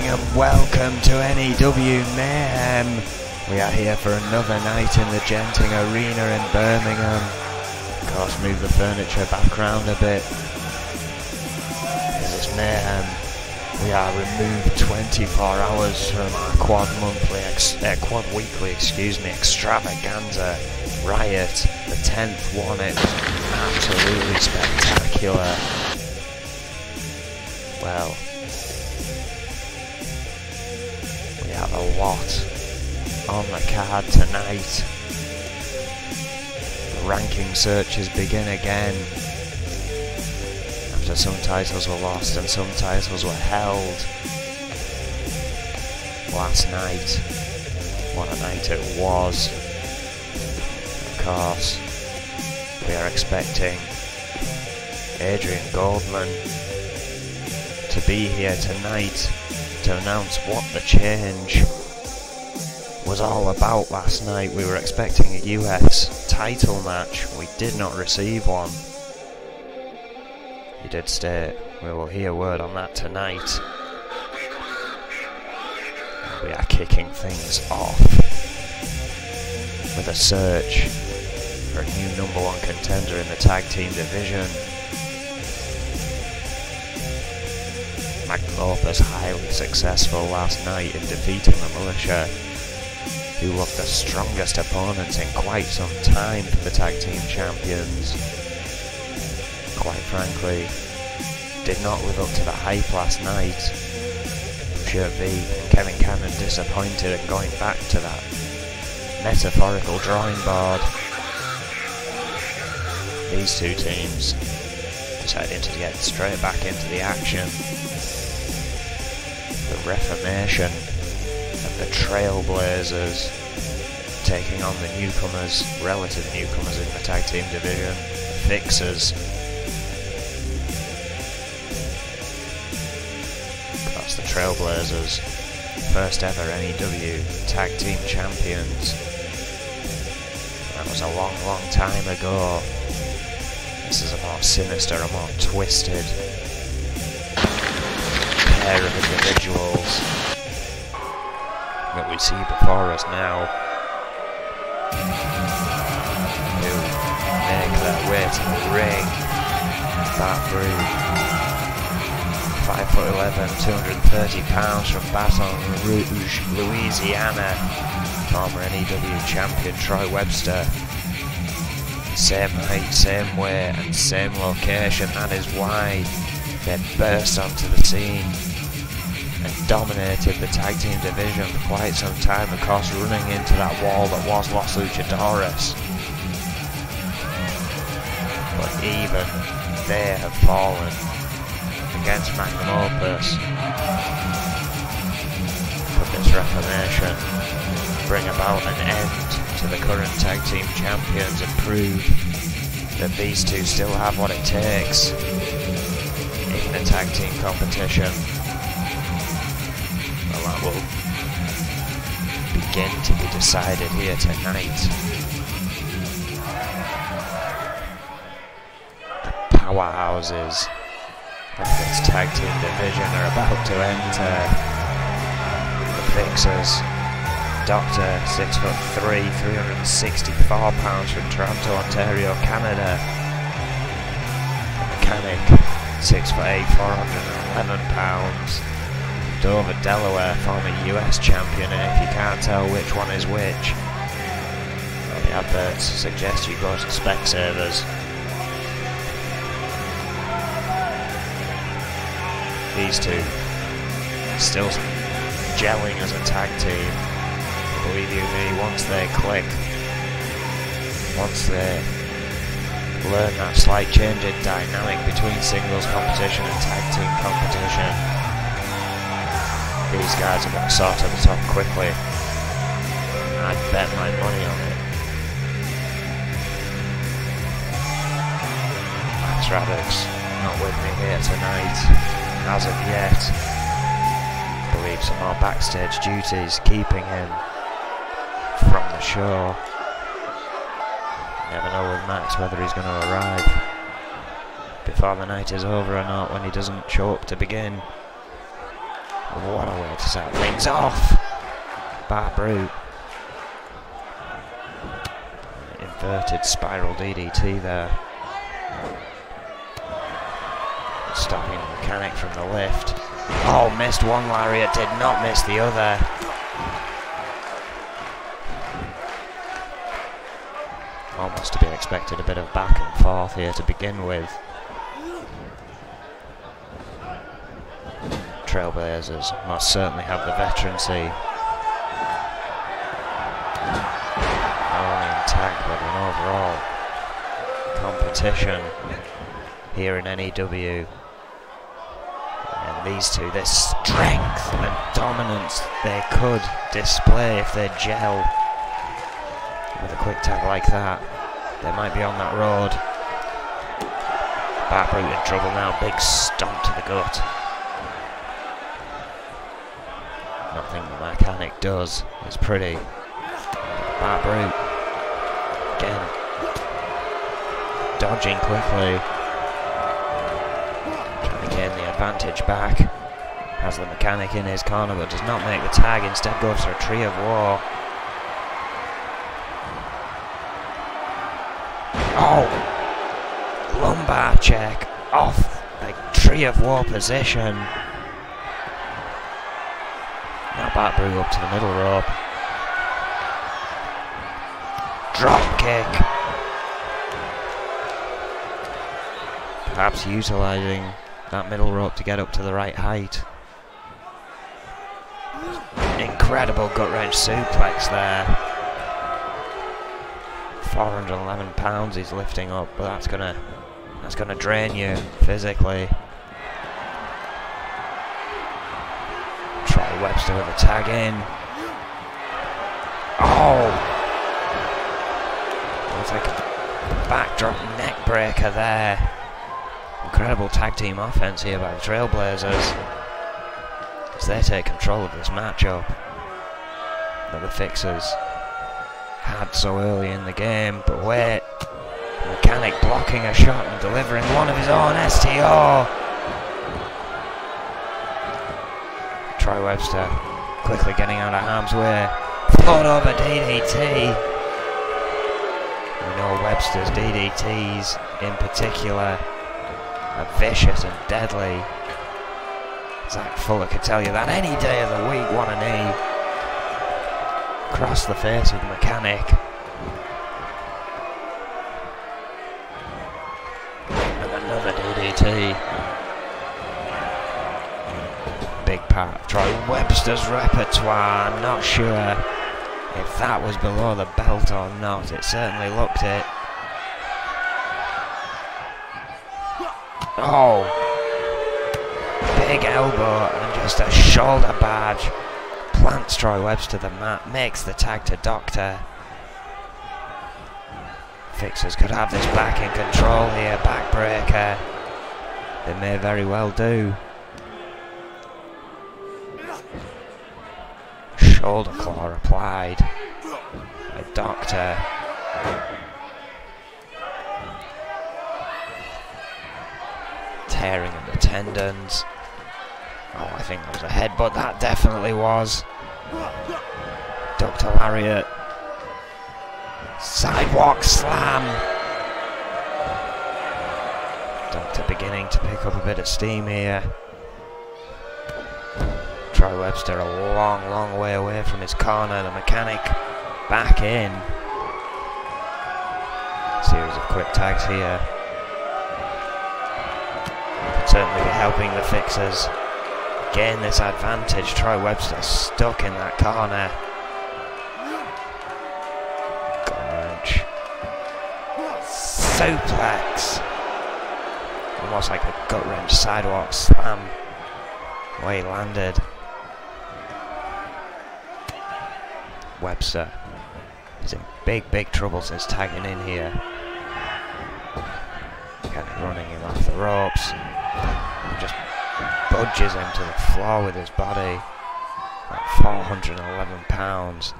and welcome to N.E.W. Mayhem. We are here for another night in the Genting Arena in Birmingham. Of course, move the furniture back round a bit. This is Mayhem. We are removed 24 hours from our quad weekly extravaganza riot. The 10th one. It was absolutely spectacular. Well, we have a lot on the card tonight. The ranking searches begin again. After some titles were lost and some titles were held. Last night, what a night it was. Of course, we are expecting Adrian Goldman to be here tonight to announce what the change was all about last night. We were expecting a US title match. We did not receive one. He did state we will hear word on that tonight. We are kicking things off with a search for a new #1 contender in the tag team division. N.E.W was highly successful last night in defeating the Militia, who looked the strongest opponents in quite some time for the tag team champions. Quite frankly, did not live up to the hype last night. I'm sure V and Kevin Cannon disappointed and going back to that metaphorical drawing board. These two teams decided to get straight back into the action. The Reformation and the Trailblazers taking on the newcomers, relative newcomers in the tag team division, the Fixers. That's the Trailblazers, first ever N.E.W. tag team champions. That was a long, long time ago. This is a more sinister, a more twisted pair of individuals that we see before us now, who make their way to the ring. Baton 5'11", 230 pounds from Baton Rouge, Louisiana. Former N.E.W. champion Troy Webster. Same height, same weight, and same location. That is why they burst onto the scene and dominated the tag team division for quite some time, of course running into that wall that was Los Luchadores. But even they have fallen against Magnum Opus. Could this reformation bring about an end to the current tag team champions and prove that these two still have what it takes in the tag team competition? Well, that will begin to be decided here tonight. The powerhouses of this tag team division are about to enter. The Fixers, Doctor, 6'3", 364 pounds from Toronto, Ontario, Canada. The Mechanic, 6'8", 411 pounds. Dover, Delaware, former US champion, and if you can't tell which one is which, well, the adverts suggest you go to Specsavers. These two still gelling as a tag team. Believe you me, once they click, once they learn that slight change in dynamic between singles competition and tag team competition, these guys are going to sort of the top quickly. I'd bet my money on it. Max Radix not with me here tonight as of yet. I believe some more backstage duties keeping him from the show. Never know with Max whether he's going to arrive before the night is over or not when he doesn't show up to begin. What a way to set things off. Bart Brute. Inverted spiral DDT there. Stopping the mechanic from the lift. Oh, missed one lariat, did not miss the other. Almost to be expected, a bit of back and forth here to begin with. Trailblazers must certainly have the veterancy. Not only in tag, but in overall competition here in N.E.W. And these two, their strength and dominance they could display if they gel. With a quick tag like that, they might be on that road. Bart Brute in trouble now, big stomp to the gut. Nothing the mechanic does is pretty. Bart Brute, again, dodging quickly. Trying to gain the advantage back. Has the mechanic in his corner but does not make the tag, instead goes for a tree of war. Oh! Lumbar check off the tree of war position. Now Bart Brute up to the middle rope. Drop kick. Perhaps utilising that middle rope to get up to the right height. Incredible gut wrench suplex there. 411 pounds he's lifting up, but that's gonna drain you physically. Try Webster with a tag in. Oh! Looks like a backdrop neck breaker there. Incredible tag team offense here by the Trailblazers as they take control of this matchup that the Fixers had so early in the game. But wait, mechanic blocking a shot and delivering one of his own STO. Try Webster quickly getting out of harm's way. Float over DDT. We know Webster's DDTs in particular are vicious and deadly. Zach Fuller could tell you that any day of the week. One a knee across the face of the mechanic. And another DDT. Big part of Troy Webster's repertoire. I'm not sure if that was below the belt or not. It certainly looked it. Oh! Big elbow and just a shoulder barge. Plants Troy Webster to the mat, makes the tag to Doctor. Fixers could have this back in control here, backbreaker. They may very well do. Shoulder claw applied by Doctor. Tearing of the tendons. Oh, I think that was a headbutt. That definitely was. Dr. Lariat. Sidewalk slam. Doctor beginning to pick up a bit of steam here. Troy Webster a long, long way away from his corner. The mechanic back in. Series of quick tags here. Could certainly be helping the Fixers gain this advantage. Troy Webster stuck in that corner. Gut wrench. Suplex. Almost like a gut wrench sidewalk slam. Where he landed. Webster is in big, big trouble since tagging in here. Kind of running him off the ropes. Just budges him to the floor with his body. At 411 pounds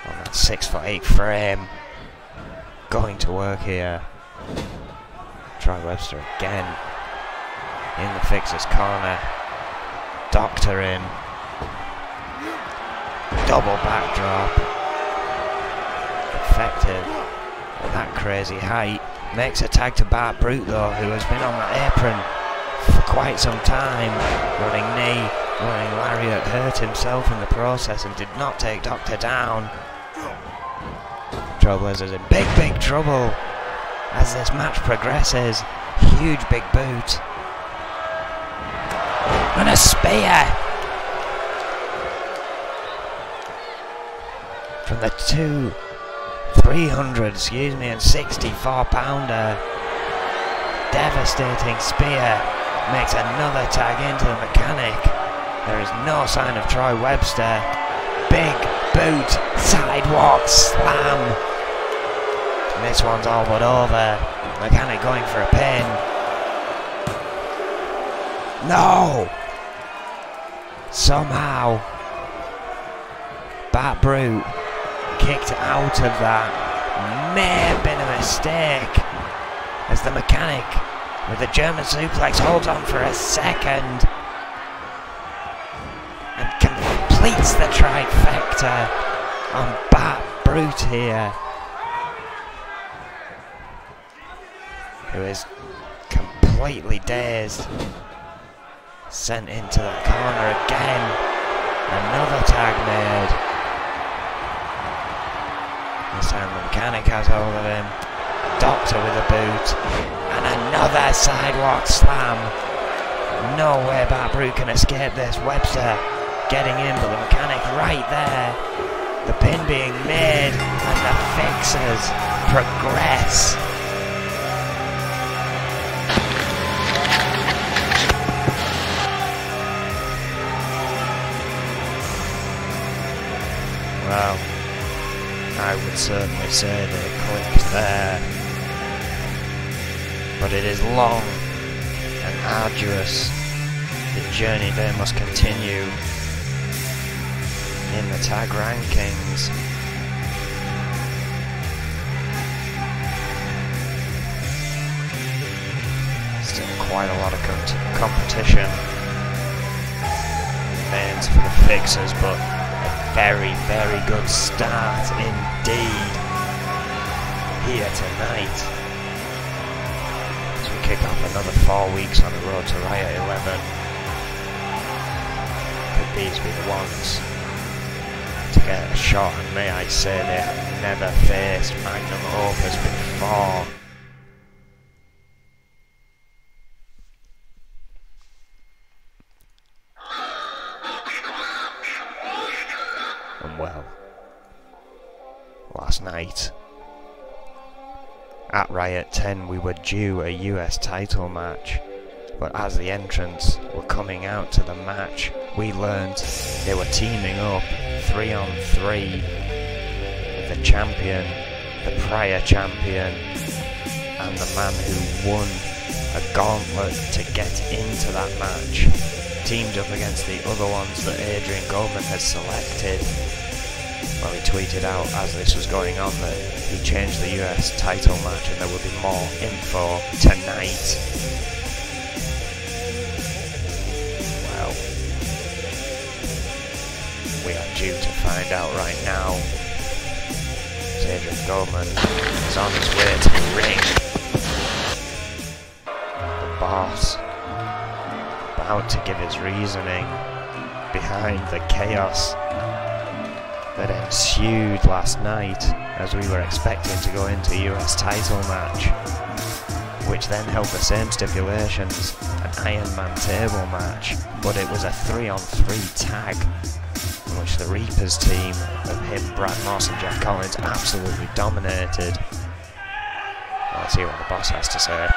on that 6'8" frame. Going to work here. Troy Webster again in the Fixer's corner. Doctor in. Double backdrop. Effective at that crazy height. Makes a tag to Bart Brute though, who has been on that apron for quite some time. Running knee, running lariat, hurt himself in the process and did not take Doctor down. Trailblazers in big trouble as this match progresses. Huge big boot. And a spear! From the 364 pounder. Devastating spear. Makes another tag into the mechanic. There is no sign of Troy Webster. Big boot. Sidewalk slam. This one's all but over. Mechanic going for a pin. No! Somehow Bart Brute kicked out of that. May have been a mistake as the mechanic with the German suplex holds on for a second and completes the trifecta on Bart Brute here, who is completely dazed. Sent into the corner again. Another tag made. This time the mechanic has hold of him. Doctor with a boot. And another sidewalk slam. No way Bart Brute can escape this. Webster getting in, but the mechanic right there. The pin being made and the fixers progress. Well, I would certainly say they clicked there, but it is long and arduous. The journey they must continue in the tag rankings. Still quite a lot of competition remains for the fixers, but very good start indeed here tonight as we kick off another 4 weeks on the road to Riot 11. Could these be the ones to get a shot? And may I say they have never faced Magnum Opus before. Well, last night at Riot 10 we were due a US title match, but as the entrants were coming out to the match, we learned they were teaming up 3-on-3 with the champion, the prior champion, and the man who won a gauntlet to get into that match, teamed up against the other ones that Adrian Goldman has selected. Well, he tweeted out as this was going on that he changed the US title match and there will be more info tonight. Well, we are due to find out right now. Adrian Goldman is on his way to the ring. The boss about to give his reasoning behind the chaos that ensued last night as we were expecting to go into a US title match, which then held the same stipulations, an Iron Man table match, but it was a 3-on-3 tag in which the Reapers team of him, Brad Moss and Jeff Collins absolutely dominated. Let's hear what the boss has to say.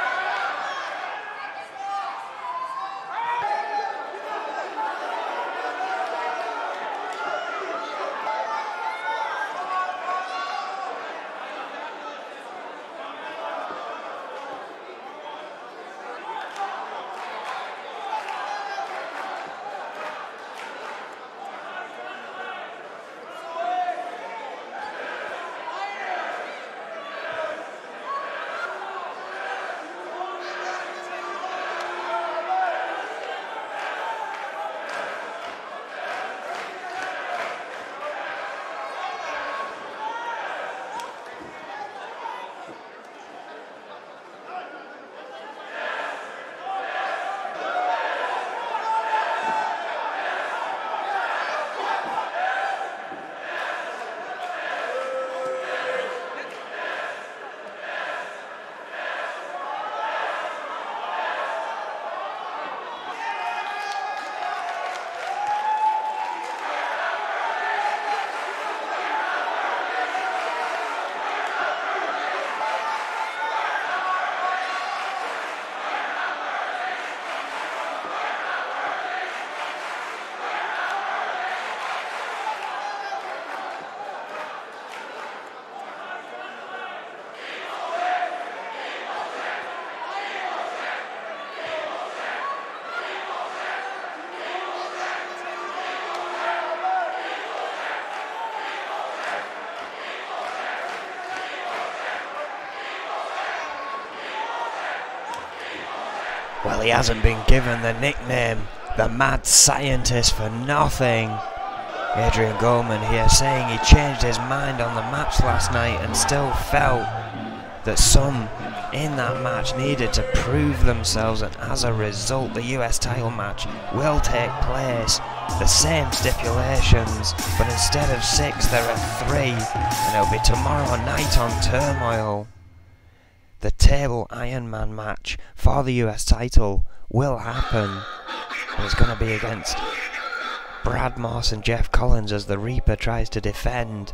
Well, he hasn't been given the nickname the Mad Scientist for nothing. Adrian Goldman here saying he changed his mind on the match last night and still felt that some in that match needed to prove themselves, and as a result the US title match will take place. The same stipulations, but instead of 6 there are 3, and it'll be tomorrow night on Turmoil. The Table Iron Man match for the US title will happen, and it's going to be against Brad Moss and Jeff Collins as the Reaper tries to defend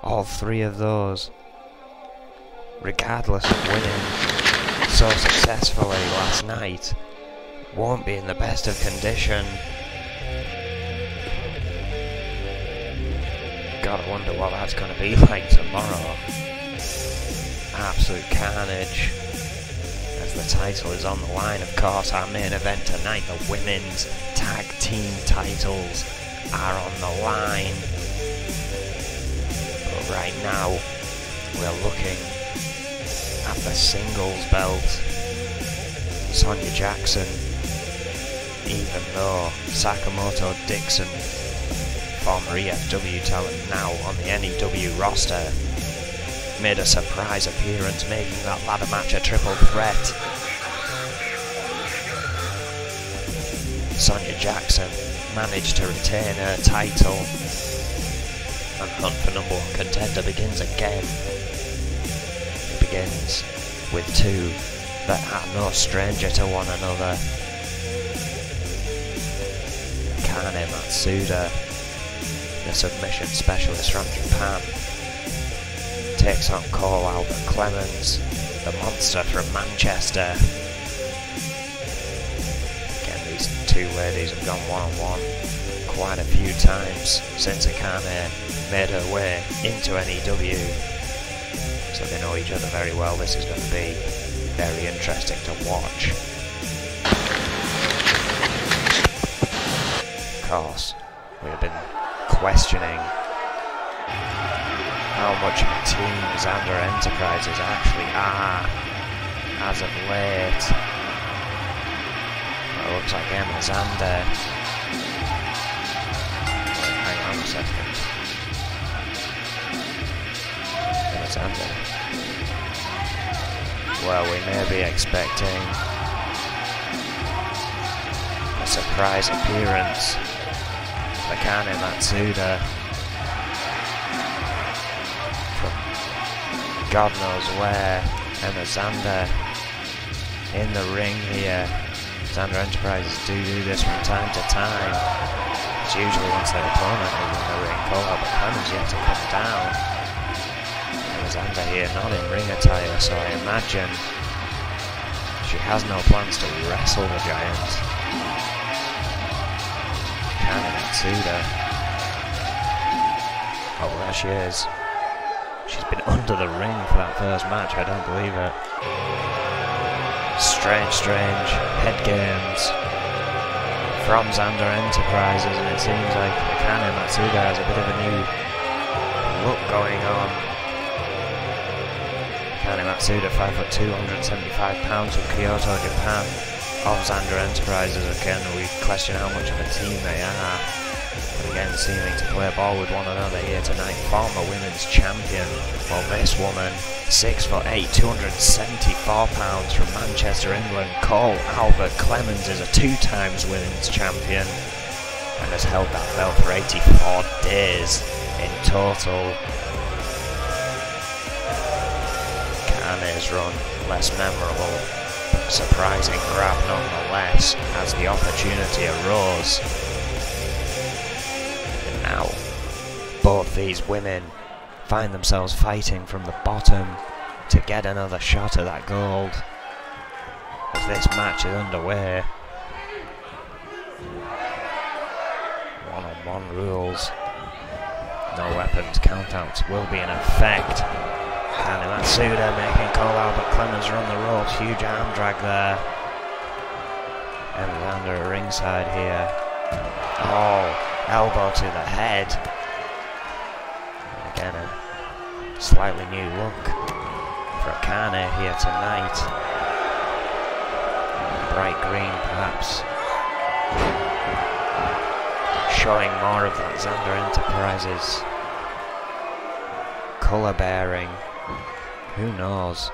all 3 of those. Regardless of winning so successfully last night, won't be in the best of condition. Gotta wonder what that's going to be like tomorrow. Absolute carnage as the title is on the line. Of course, our main event tonight, the women's tag team titles are on the line. But right now we're looking at the singles belt. Sonya Jackson, even though Sakamoto Dixon, former EFW talent, now on the N.E.W. roster, made a surprise appearance, making that ladder match a triple threat. Sonya Jackson managed to retain her title, and hunt for number 1 contender begins again. Begins with 2 that are no stranger to one another. Kane Matsuda, the submission specialist from Japan, takes on Cole Albert Clemens, the monster from Manchester. Again, these 2 ladies have gone one-on-one quite a few times since Akane made her way into N.E.W. So they know each other very well. This is going to be very interesting to watch. Of course, we have been questioning how much of a team Xander Enterprises actually are as of late. Well, it looks like Emma Xander. Hang on a second. Emma Xander. Well, we may be expecting a surprise appearance for Kane Matsuda from God knows where. Emma Xander in the ring here. Xander Enterprises do this from time to time. It's usually once their opponent is in the ring. Cole Albert Clemens yet to come down. Xander here, not in ring attire, so I imagine she has no plans to wrestle the giant. Kane Matsuda. Oh, there she is. She's been under the ring for that first match, I don't believe it. Strange head games from Xander Enterprises, and it seems like Kane Matsuda has a bit of a new look going on. Kane Matsuda, 5'2", 175 pounds from Kyoto, Japan, of Xander Enterprises. Again, we question how much of a team they are. But again, seeming to play ball with one another here tonight. Former women's champion. Well, this woman, 6'8", 274 pounds from Manchester, England. Cole Albert Clemens is a 2-times women's champion and has held that belt for 84 days in total. Kane's run less memorable, but a surprising grab nonetheless as the opportunity arose. And now both these women find themselves fighting from the bottom to get another shot at that gold as this match is underway. One-on-one rules, no weapons countouts will be in effect. Kane Matsuda making Cole Albert Clemens run the ropes. Huge arm drag there. Xander ringside here. Oh, elbow to the head. Again, a slightly new look for Kane here tonight. bright green perhaps. Showing more of that Xander Enterprises colour bearing. Who knows?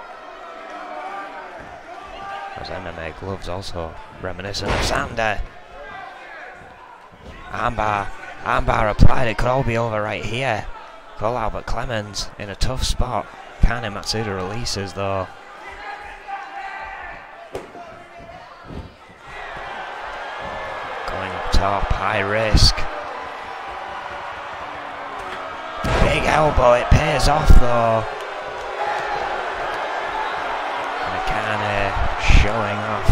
Those MMA gloves also reminiscent of Xander. Armbar applied, it could all be over right here. Cole Albert Clemens in a tough spot. Kane Matsuda releases though. Going up top, high risk. Big elbow, it pays off though. Kane showing off.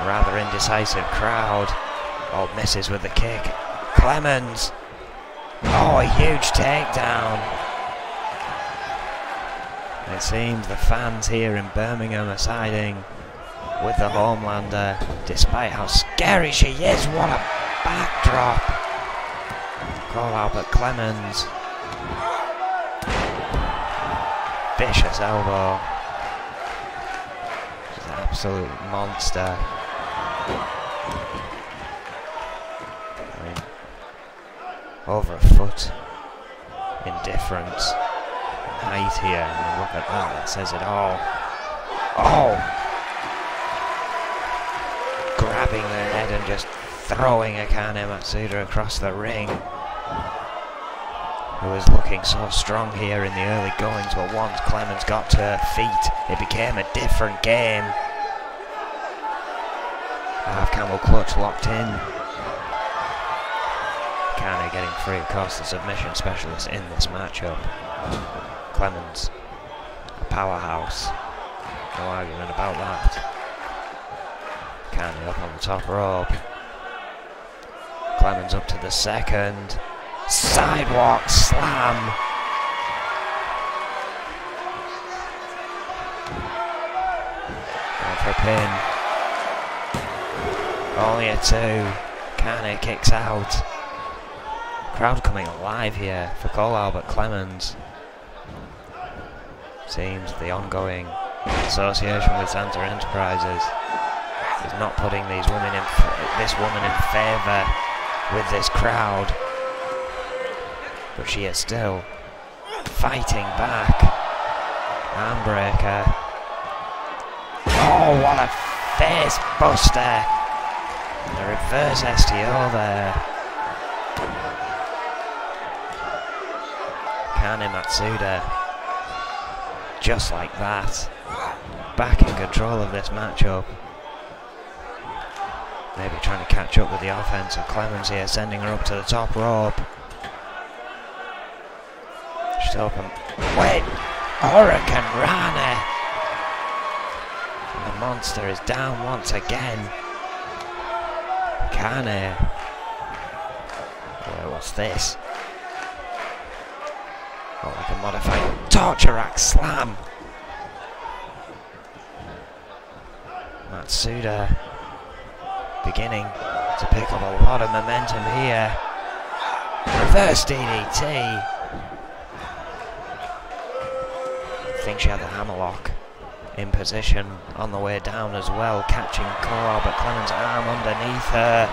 Rather indecisive crowd. Oh, misses with the kick. Clemens. Oh, a huge takedown. It seems the fans here in Birmingham are siding with the Homelander, despite how scary she is. What a backdrop. Cole Albert Clemens. Vicious elbow. She's an absolute monster. I mean, over a foot in difference in height here. I mean, look at that, that says it all. Oh! Grabbing the head and just throwing Akane Matsuda across the ring. Who was looking so strong here in the early goings, but once Clemens got to her feet, it became a different game. Half camel clutch locked in. Kane getting free, of course, the submission specialist in this matchup. Clemens, a powerhouse. No argument about that. Kane up on the top rope. Clemens up to the second. Sidewalk slam. Going for a pin. Only a 2. Kane kicks out. Crowd coming alive here for Cole Albert Clemens. Seems the ongoing association with Xander Enterprises is not putting this woman in favour with this crowd. But she is still fighting back. Armbreaker. Oh, what a face buster! A reverse STO there. Kane Matsuda. Just like that. Back in control of this matchup. Maybe trying to catch up with the offense of Clemens here, sending her up to the top rope. She's open. Wait! Hurricane Rana! The monster is down once again. Kane. What's this? Oh, like a modified torture axe slam. Matsuda beginning to pick up a lot of momentum here. Reverse DDT. I think she had the hammerlock in position on the way down as well, catching Cole Albert Clemens' arm underneath her.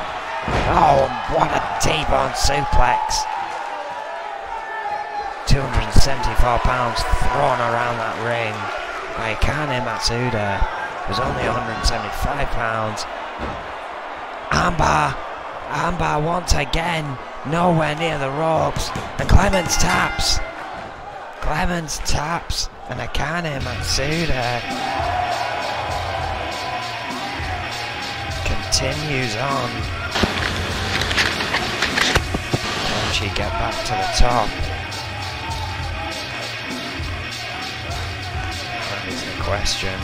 Oh, what a T-bone suplex. 274 pounds thrown around that ring by Kane Matsuda, who's only 175 pounds. Armbar once again, nowhere near the ropes, and Clemens taps, and Akane Matsuda continues on. Can she get back to the top? That is the question.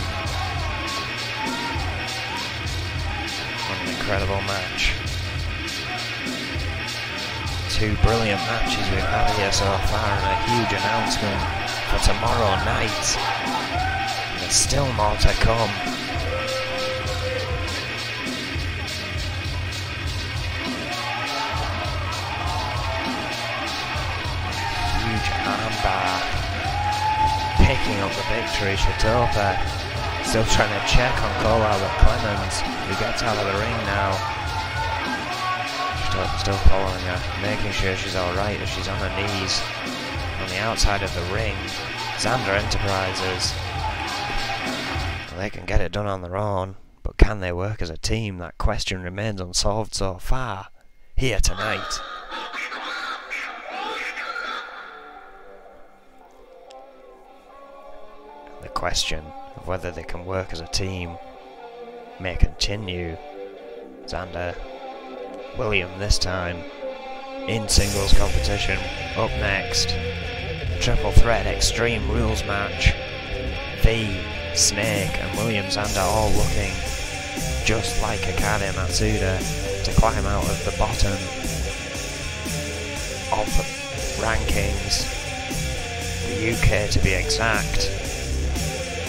What an incredible match. 2 brilliant matches we've had here so far, and a huge announcement for tomorrow night. And there's still more to come. Huge armbar. Picking up the victory, Shatopa Still trying to check on Cole Albert Clemens, who gets out of the ring now. Still following her, making sure she's alright as she's on her knees. On the outside of the ring, Xander Enterprises. They can get it done on their own, but can they work as a team? That question remains unsolved so far, here tonight. The question of whether they can work as a team may continue. Xander, William this time, in singles competition. Up next, triple threat Extreme Rules match. V, Snake and William Xander all looking just like Akane Matsuda to climb out of the bottom of the rankings. The UK to be exact.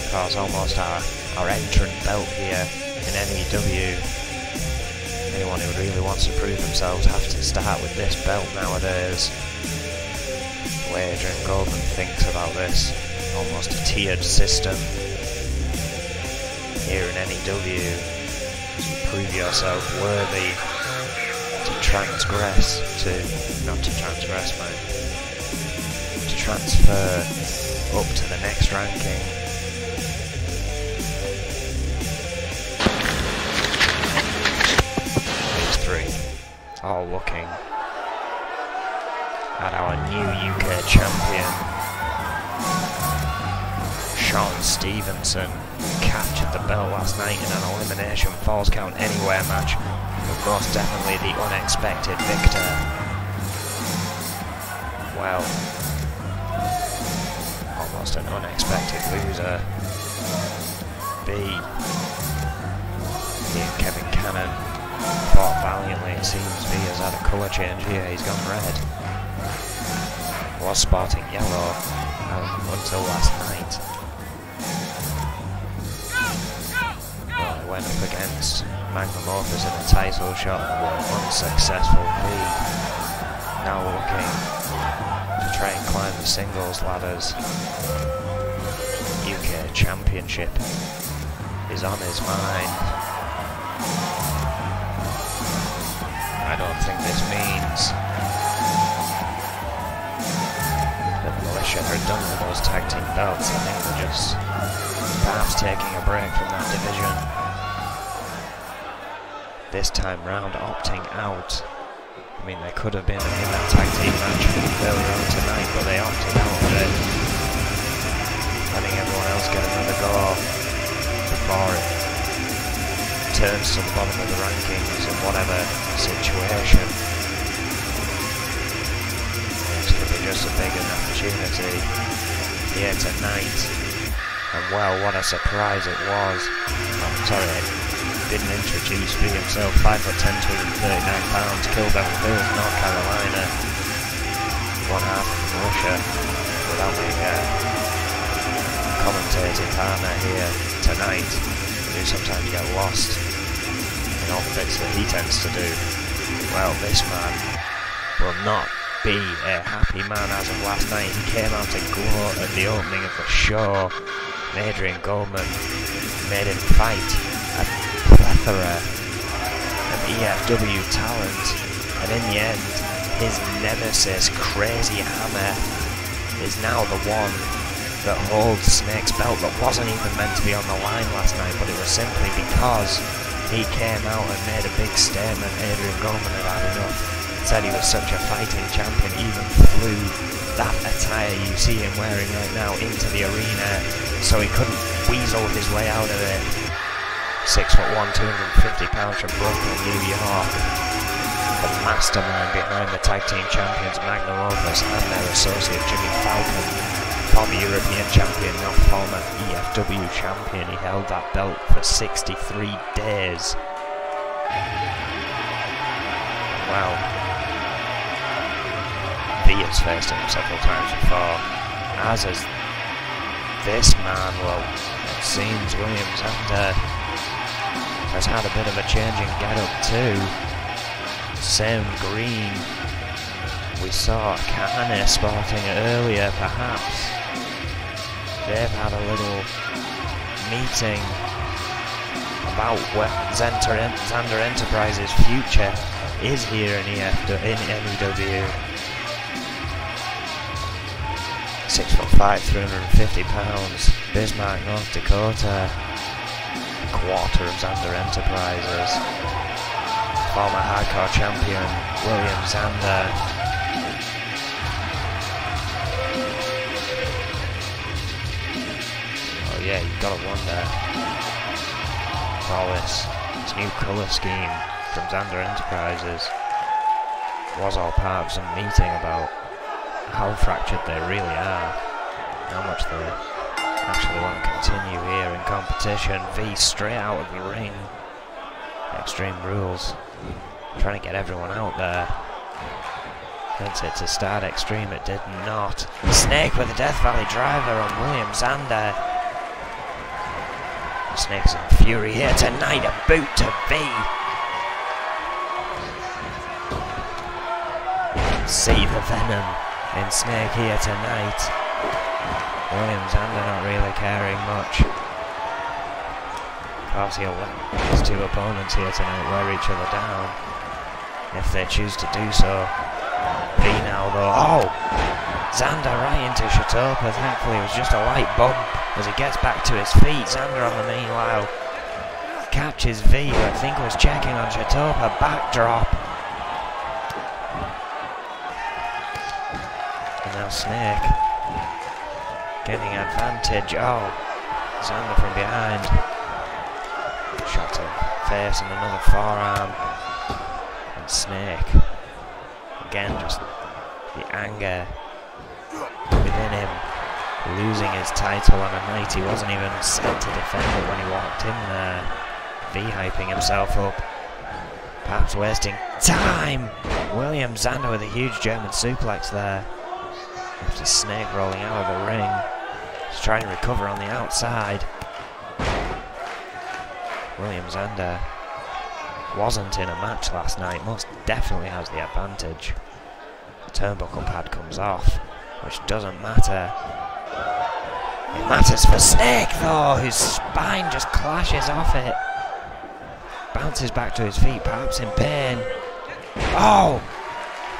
Because almost our entrant belt here in N.E.W. Anyone who really wants to prove themselves have to start with this belt nowadays. The way Adrian Goldman thinks about this, almost a tiered system. Here in N.E.W, you prove yourself worthy to transgress, not to transgress, mate, to transfer up to the next ranking. All looking at our new UK champion, Sean Stevenson, who captured the belt last night in an elimination falls count anywhere match, but most definitely the unexpected victor. Well, almost an unexpected loser. B, he and Kevin Cannon fought valiantly. It seems V has had a colour change here, he's gone red. Was sporting yellow until last night. Well, he went up against Magnum Opus in a title shot and were unsuccessful. V now looking to try and climb the singles ladders. UK Championship is on his mind. I don't think this means that Militia are done with those tag team belts. I think they're just perhaps taking a break from that division. This time round, opting out. I mean, they could have been in that tag team match earlier on tonight, but they opted out of it, letting everyone else get another go before it turns to the bottom of the rankings in whatever situation. This could be just as big an opportunity here tonight. And well, what a surprise it was. I'm sorry, I didn't introduce me himself. 5'10", 239 pounds, Kilbell Hills, North Carolina. One half of Russia, without a commentating partner here tonight. Do sometimes get lost in all the bits that he tends to do. Well, this man will not be a happy man as of last night. He came out to gloat at the opening of the show, and Adrian Goldman made him fight a plethora of EFW talent, and in the end, his nemesis, Crazy Hammer, is now the one that holds Snake's belt that wasn't even meant to be on the line last night, but it was simply because he came out and made a big statement. Adrian Goldman had had enough, said he was such a fighting champion, even flew that attire you see him wearing right now into the arena so he couldn't weasel his way out of it. 6'1", 250 pounds from Brooklyn, New York. The mastermind behind the tag team champions Magnum Opus and their associate Jimmy Falcon. Former European champion, now former EFW champion. He held that belt for 63 days. Well, V has faced him several times before, as has this man. Well, it seems William Xander has had a bit of a change in get-up too. Same green we saw Kahane sporting earlier, perhaps. They've had a little meeting about what Xander Enterprises' future is here in N.E.W. 6'5", 350 pounds, Bismarck, North Dakota, quarter of Xander Enterprises, former hardcore champion William Xander. Oh yeah, you've got to wonder if all this new colour scheme from Xander Enterprises was all part of some meeting about how fractured they really are, how much they actually want to continue here in competition. V straight out of the ring. Extreme Rules trying to get everyone out there. Meant it to start Extreme, it did not. Snake with a Death Valley driver on William Xander. Snake's in fury here tonight, a boot to V. See the venom in Snake here tonight. William Xander not really caring much. Of course he'll let his two opponents here tonight wear each other down, if they choose to do so. V now though, oh! Xander right into Shatopa, thankfully it was just a light bump as he gets back to his feet. Xander on the meanwhile catches V, who I think was checking on Shatopa, backdrop. And now Snake getting advantage. Oh, Xander from behind. Shot to face and another forearm. And Snake, again, just the anger within him, losing his title on a night he wasn't even set to defend it when he walked in there. V hyping himself up, perhaps wasting time. William Xander with a huge German suplex there. After Snake rolling out of the ring, he's trying to recover on the outside. William Xander wasn't in a match last night, most definitely has the advantage. The turnbuckle pad comes off, which doesn't matter. It matters for Snake though, whose spine just clashes off it. Bounces back to his feet, perhaps in pain. Oh!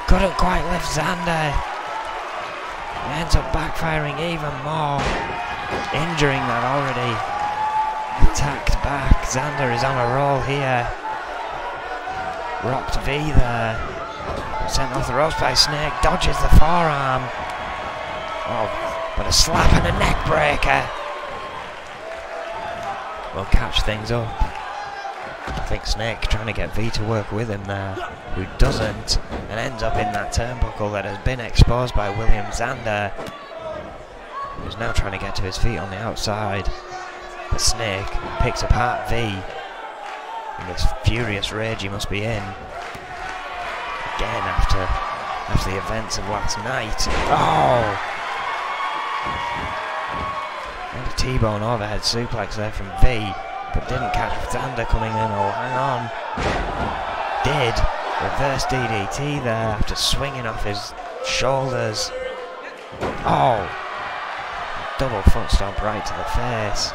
Couldn't quite lift Xander. It ends up backfiring even more, injuring that already attacked back. Xander is on a roll here. Rocked V there. Sent off the ropes by Snake, dodges the forearm. Oh, but a slap and a neck breaker will catch things up. I think Snake trying to get V to work with him there, who doesn't, and ends up in that turnbuckle that has been exposed by William Xander, who's now trying to get to his feet on the outside. But Snake picks apart V in this furious rage he must be in. Again after the events of last night. Oh! And a T-bone overhead suplex there from V, but didn't catch Xander coming in. Oh, hang on. Did. Reverse DDT there after swinging off his shoulders. Oh! Double foot stomp right to the face.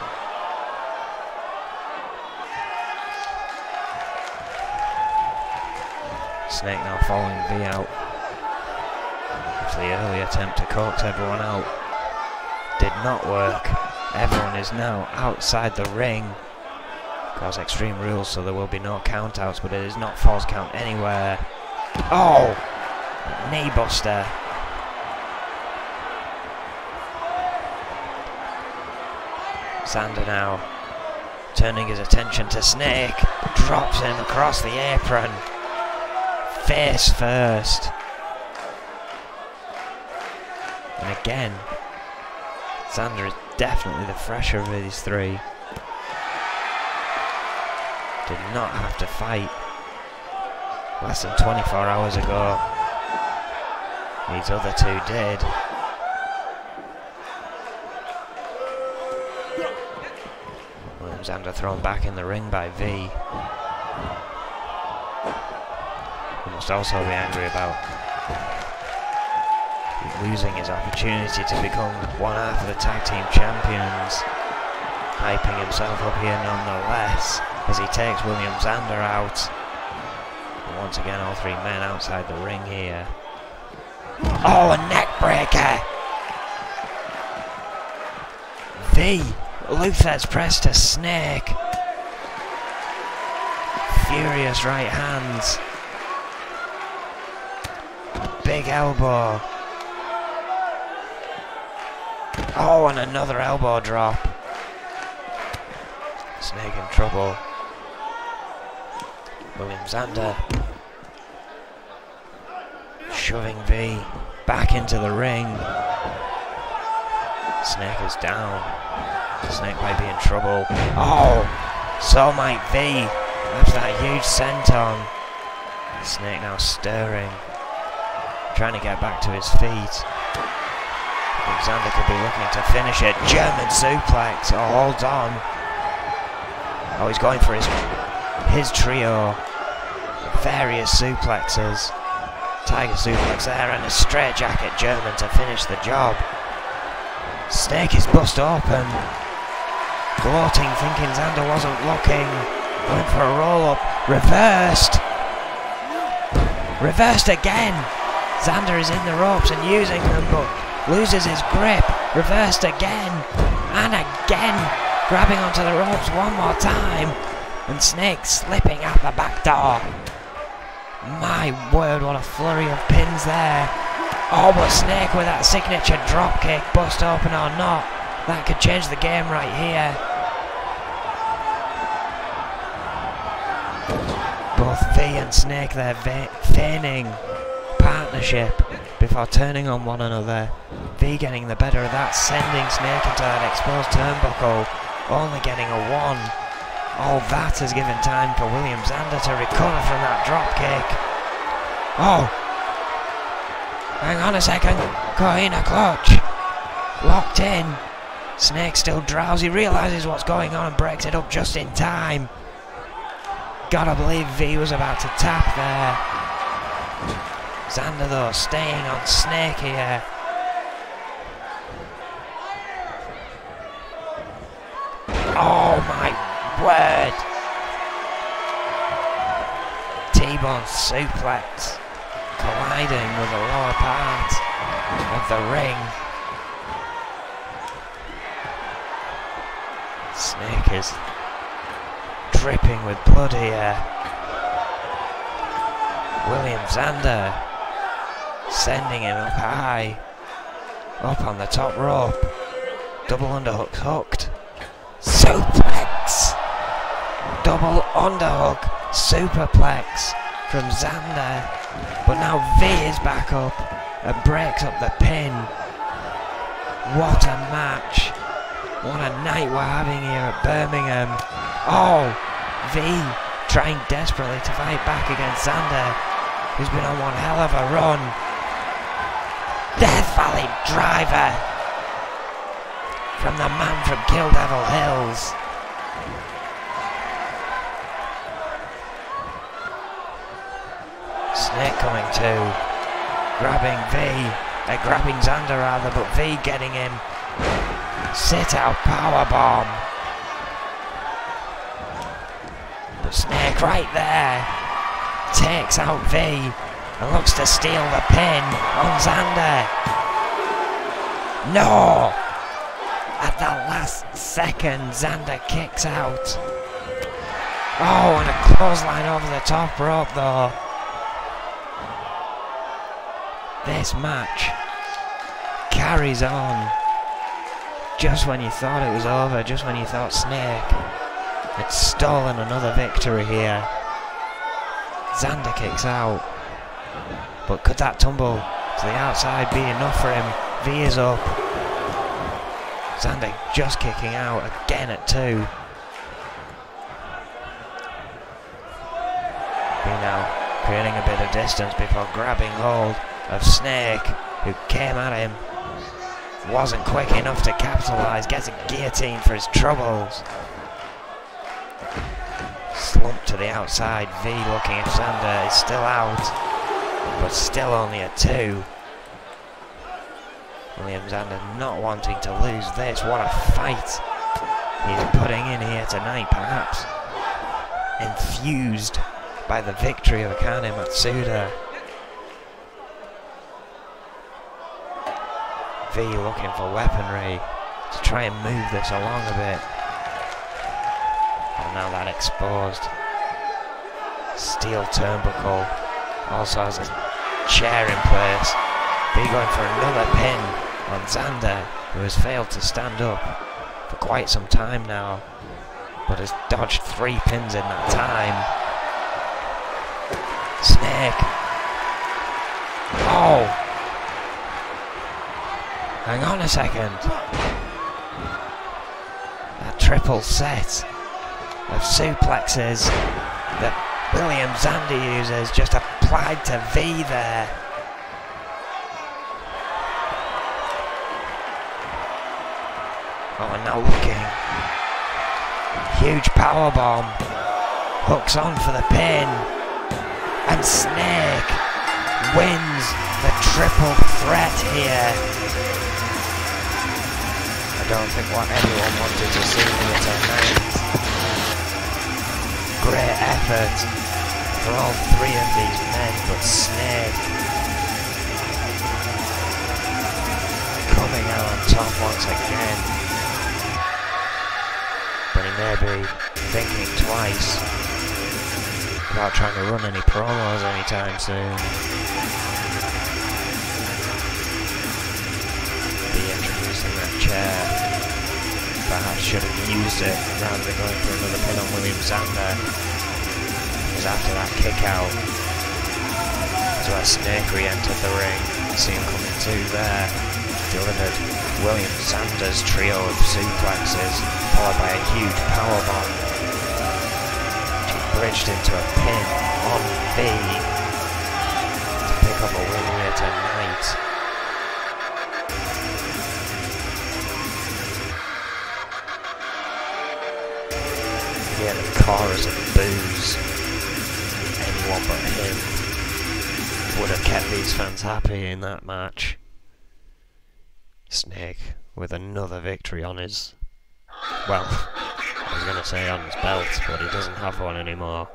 Snake now following V out. After the early attempt to coax everyone out did not work. Everyone is now outside the ring. Cause Extreme Rules, so there will be no countouts, but it is not false count anywhere. Oh! Knee buster. Xander now turning his attention to Snake. Drops him across the apron. Face first. And again, Xander is definitely the fresher of these three. Did not have to fight less than 24 hours ago. These other two did. William Xander thrown back in the ring by V. He must also be angry about losing his opportunity to become one half of the tag team champions. hyping himself up here nonetheless as he takes William Zander out. And once again, all three men outside the ring here. Oh, a neck breaker! V. Luther's press to Snake. Furious right hands. Big elbow. Oh, and another elbow drop. Snake in trouble. William Zander shoving V back into the ring. Snake is down. Snake might be in trouble. Oh, so might V. After that huge senton. Snake now stirring, trying to get back to his feet. Zander could be looking to finish it. German suplex. Oh, hold on. Oh, he's going for his trio. Various suplexes. Tiger suplex there and a straitjacket German to finish the job. Snake is bust open. Gloating, thinking Zander wasn't looking. Going for a roll-up. Reversed. Reversed again. Zander is in the ropes and using them, but loses his grip. Reversed again. And again. Grabbing onto the ropes one more time. And Snake slipping out the back door. My word, what a flurry of pins there. Oh, but Snake with that signature dropkick, bust open or not. That could change the game right here. Both V and Snake there feigning partnership before turning on one another. V getting the better of that, sending Snake into that exposed turnbuckle, only getting a 1. All that has given time for William Zander to recover from that dropkick. Oh! Hang on a second. Coina clutch. Locked in. Snake still drowsy, realises what's going on and breaks it up just in time. Gotta believe V was about to tap there. Zander though staying on Snake here. Oh my word! T-bone suplex colliding with the lower part of the ring. Snake is dripping with blood here. William Zander sending him up high, up on the top rope. Double underhook hooked. Suplex! Double underhook superplex from Zander. But now V is back up and breaks up the pin. What a match. What a night we're having here at Birmingham. Oh, V trying desperately to fight back against Zander, who's been on one hell of a run. Death Valley driver from the man from Kill Devil Hills. Snake coming to, grabbing grabbing Zander rather, but V getting him. Sit out powerbomb. But Snake right there takes out V and looks to steal the pin on Zander. No! At the last second, Zander kicks out. Oh, and a clothesline over the top rope though. This match carries on. Just when you thought it was over, just when you thought Snake had stolen another victory here. Zander kicks out. But could that tumble to the outside be enough for him? V is up. Zander just kicking out again at 2. V now creating a bit of distance before grabbing hold of Snake, who came at him. Wasn't quick enough to capitalise, gets a guillotine for his troubles. Slump to the outside, V looking at Zander, is still out, but still only a 2. William Zander not wanting to lose this. What a fight he's putting in here tonight, perhaps enthused by the victory of Akane Matsuda. V looking for weaponry to try and move this along a bit. And now that exposed. Steel turnbuckle. Also has a chair in place. V going for another pin on Xander, who has failed to stand up for quite some time now, but has dodged 3 pins in that time. Snake. Oh! Hang on a second. A triple set of suplexes that William Xander uses just applied to V there. Oh, and now looking. Huge powerbomb. Hooks on for the pin. And Snake wins the triple threat here. I don't think what anyone wanted to see here tonight. Great effort for all 3 of these men, but Snake coming out on top once again. But he may be thinking twice about trying to run any promos anytime soon. Be introducing that chair. Perhaps should have used it rather than going for another pin on William Xander. Because after that kick out, so as Snake re-entered the ring, see him coming to there, delivered William Xander's trio of suplexes, followed by a huge powerbomb, which he bridged into a pin on V to pick up a win here tonight. Yeah, the chorus of boos. Anyone but him would have kept these fans happy in that match. Snake with another victory on his, well, I was going to say on his belt, but he doesn't have one anymore.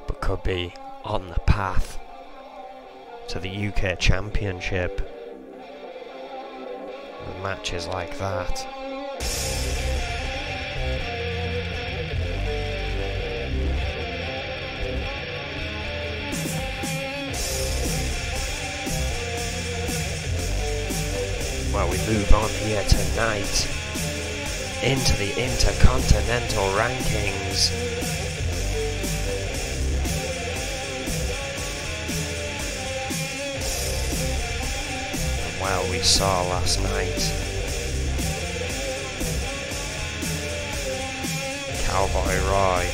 But could be on the path to the UK Championship with matches like that. Well, we move on here tonight into the Intercontinental rankings. And well, we saw last night Cowboy Roy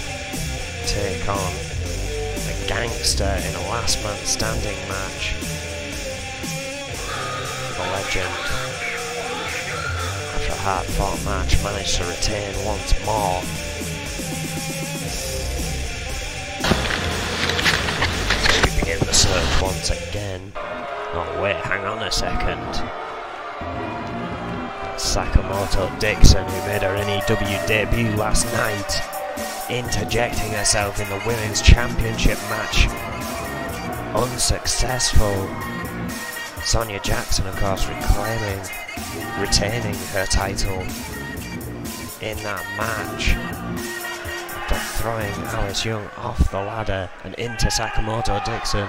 take on the Gangster in a last man standing match. The legend, after a hard-fought match, managed to retain once more. So we begin the search once again. Oh wait, hang on a second. That's Sakamoto Dixon, who made her N.E.W. debut last night, interjecting herself in the Women's Championship match. Unsuccessful. Sonya Jackson, of course, retaining her title in that match after throwing Alice Young off the ladder and into Sakamoto Dixon.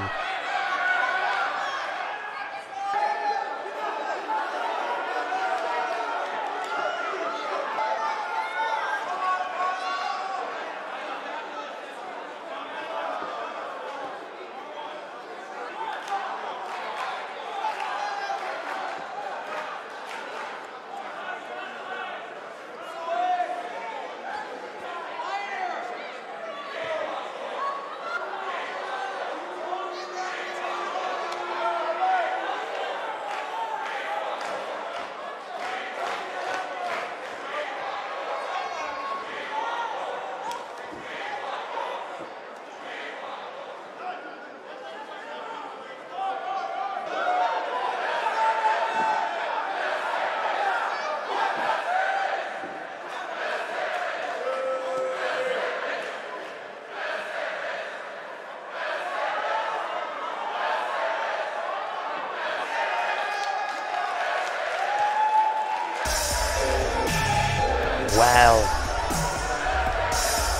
Well,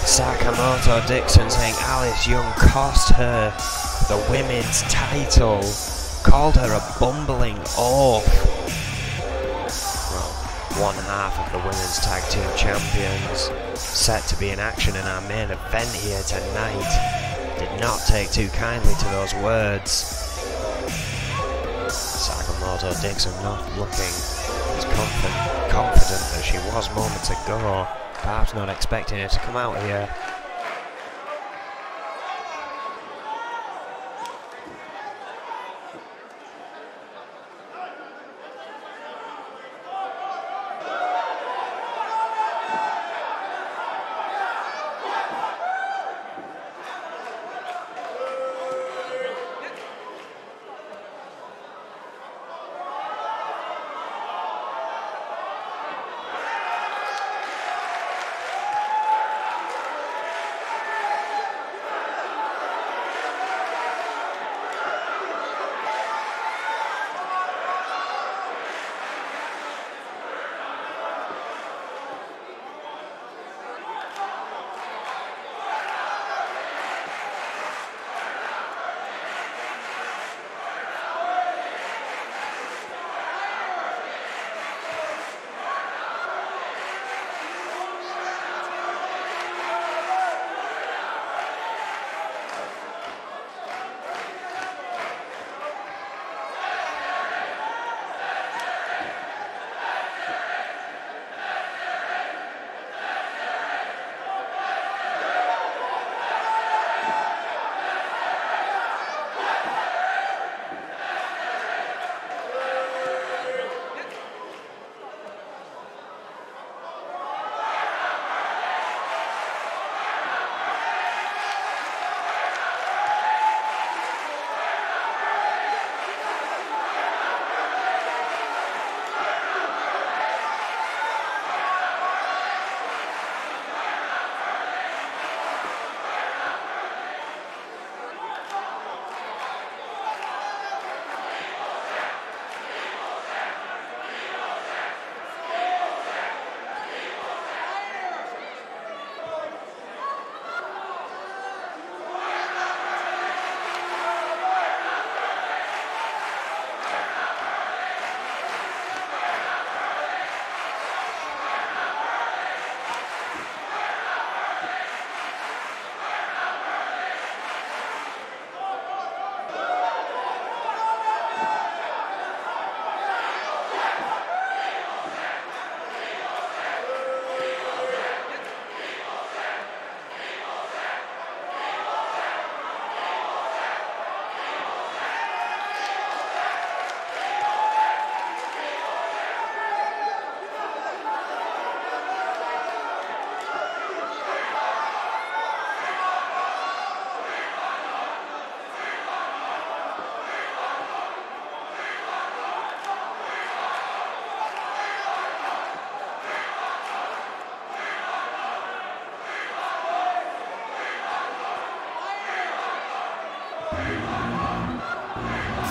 Sakamoto Dixon saying Alice Young cost her the women's title, called her a bumbling oaf. Well, one half of the women's tag team champions set to be in action in our main event here tonight did not take too kindly to those words. Sakamoto Dixon not looking as confident as she was moments ago, perhaps not expecting her to come out here.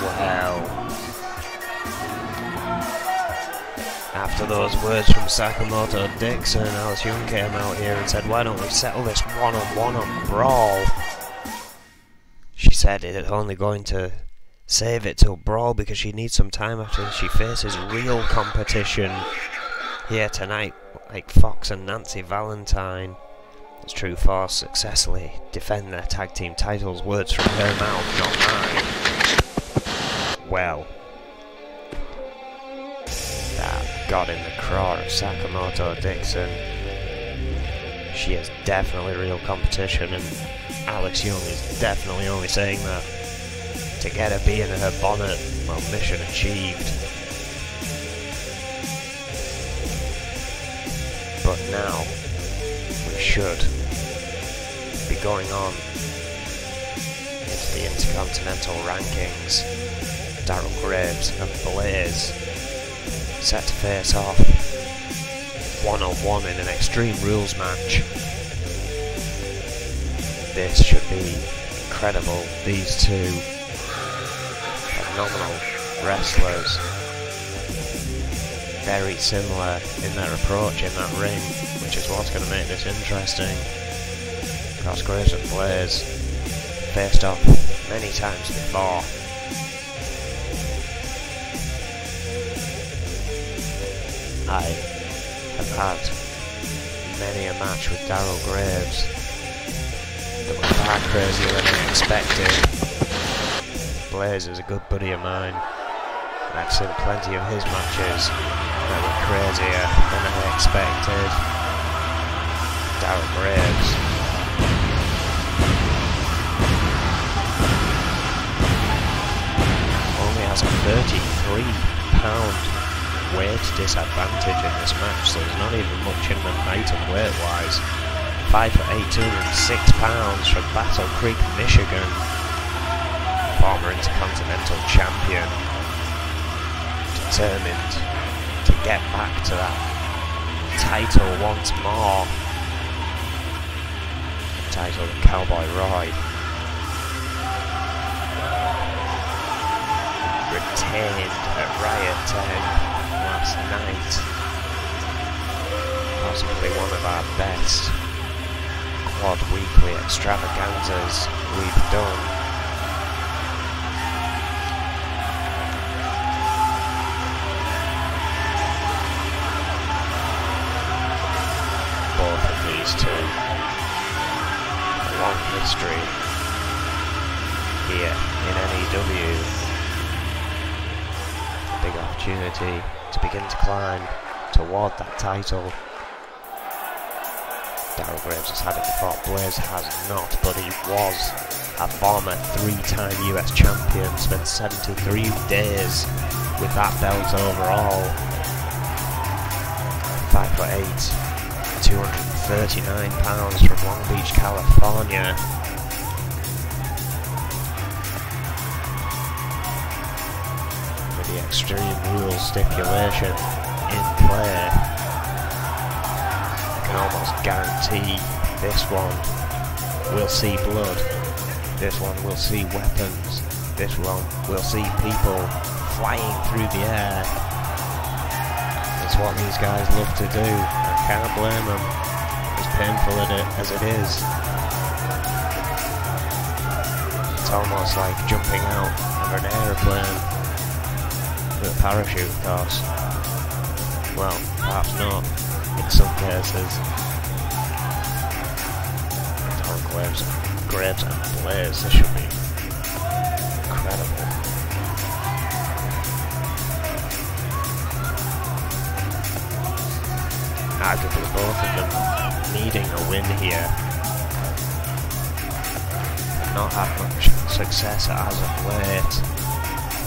Well, after those words from Sakamoto Dixon, Alice Young came out here and said, why don't we settle this one-on-one on Brawl? She said it's only going to save it till Brawl because she needs some time after she faces real competition here tonight, like Fox and Nancy Valentine. As True Force successfully defend their tag team titles, words from her mouth, not mine. Well, that got in the craw of Sakamoto Dixon. She is definitely real competition, and Alex Young is definitely only saying that to get a bee in her bonnet. Well, mission achieved. But now we should be going on into the Intercontinental rankings. Daryl Graves and Blaze set to face off one-on-one in an Extreme Rules match. This should be incredible. These two phenomenal wrestlers, very similar in their approach in that ring. which is what's going to make this interesting. Because Graves and Blaze faced off many times before. I have had many a match with Daryl Graves that were far crazier than I expected. Blaze is a good buddy of mine, and I've seen plenty of his matches that were crazier than I expected. Daryl Graves only has a 33-pound weight disadvantage in this match, so there's not even much in the height and weight wise. 5'8", 206 pounds from Battle Creek, Michigan. Former Intercontinental Champion. Determined to get back to that title once more. The title of Cowboy Roy. Retained at Riot 10 last night. Possibly one of our best quad weekly extravaganzas we've done. Both of these two, a long history here in N.E.W. Big opportunity to begin to climb toward that title. Daryl Graves has had it before, Blaze has not, but he was a former 3-time US champion, spent 73 days with that belt overall. 5'8", 239 pounds from Long Beach, California. With the Extreme Rules stipulation in play, I can almost guarantee this one will see blood, this one will see weapons, this one will see people flying through the air. It's what these guys love to do. I can't blame them, as painful as it is. It's almost like jumping out of an aeroplane with a parachute, of course. Well, perhaps not, in some cases. Graves and Blaze, this should be incredible. Arguably both of them needing a win here. Not had much success as of late.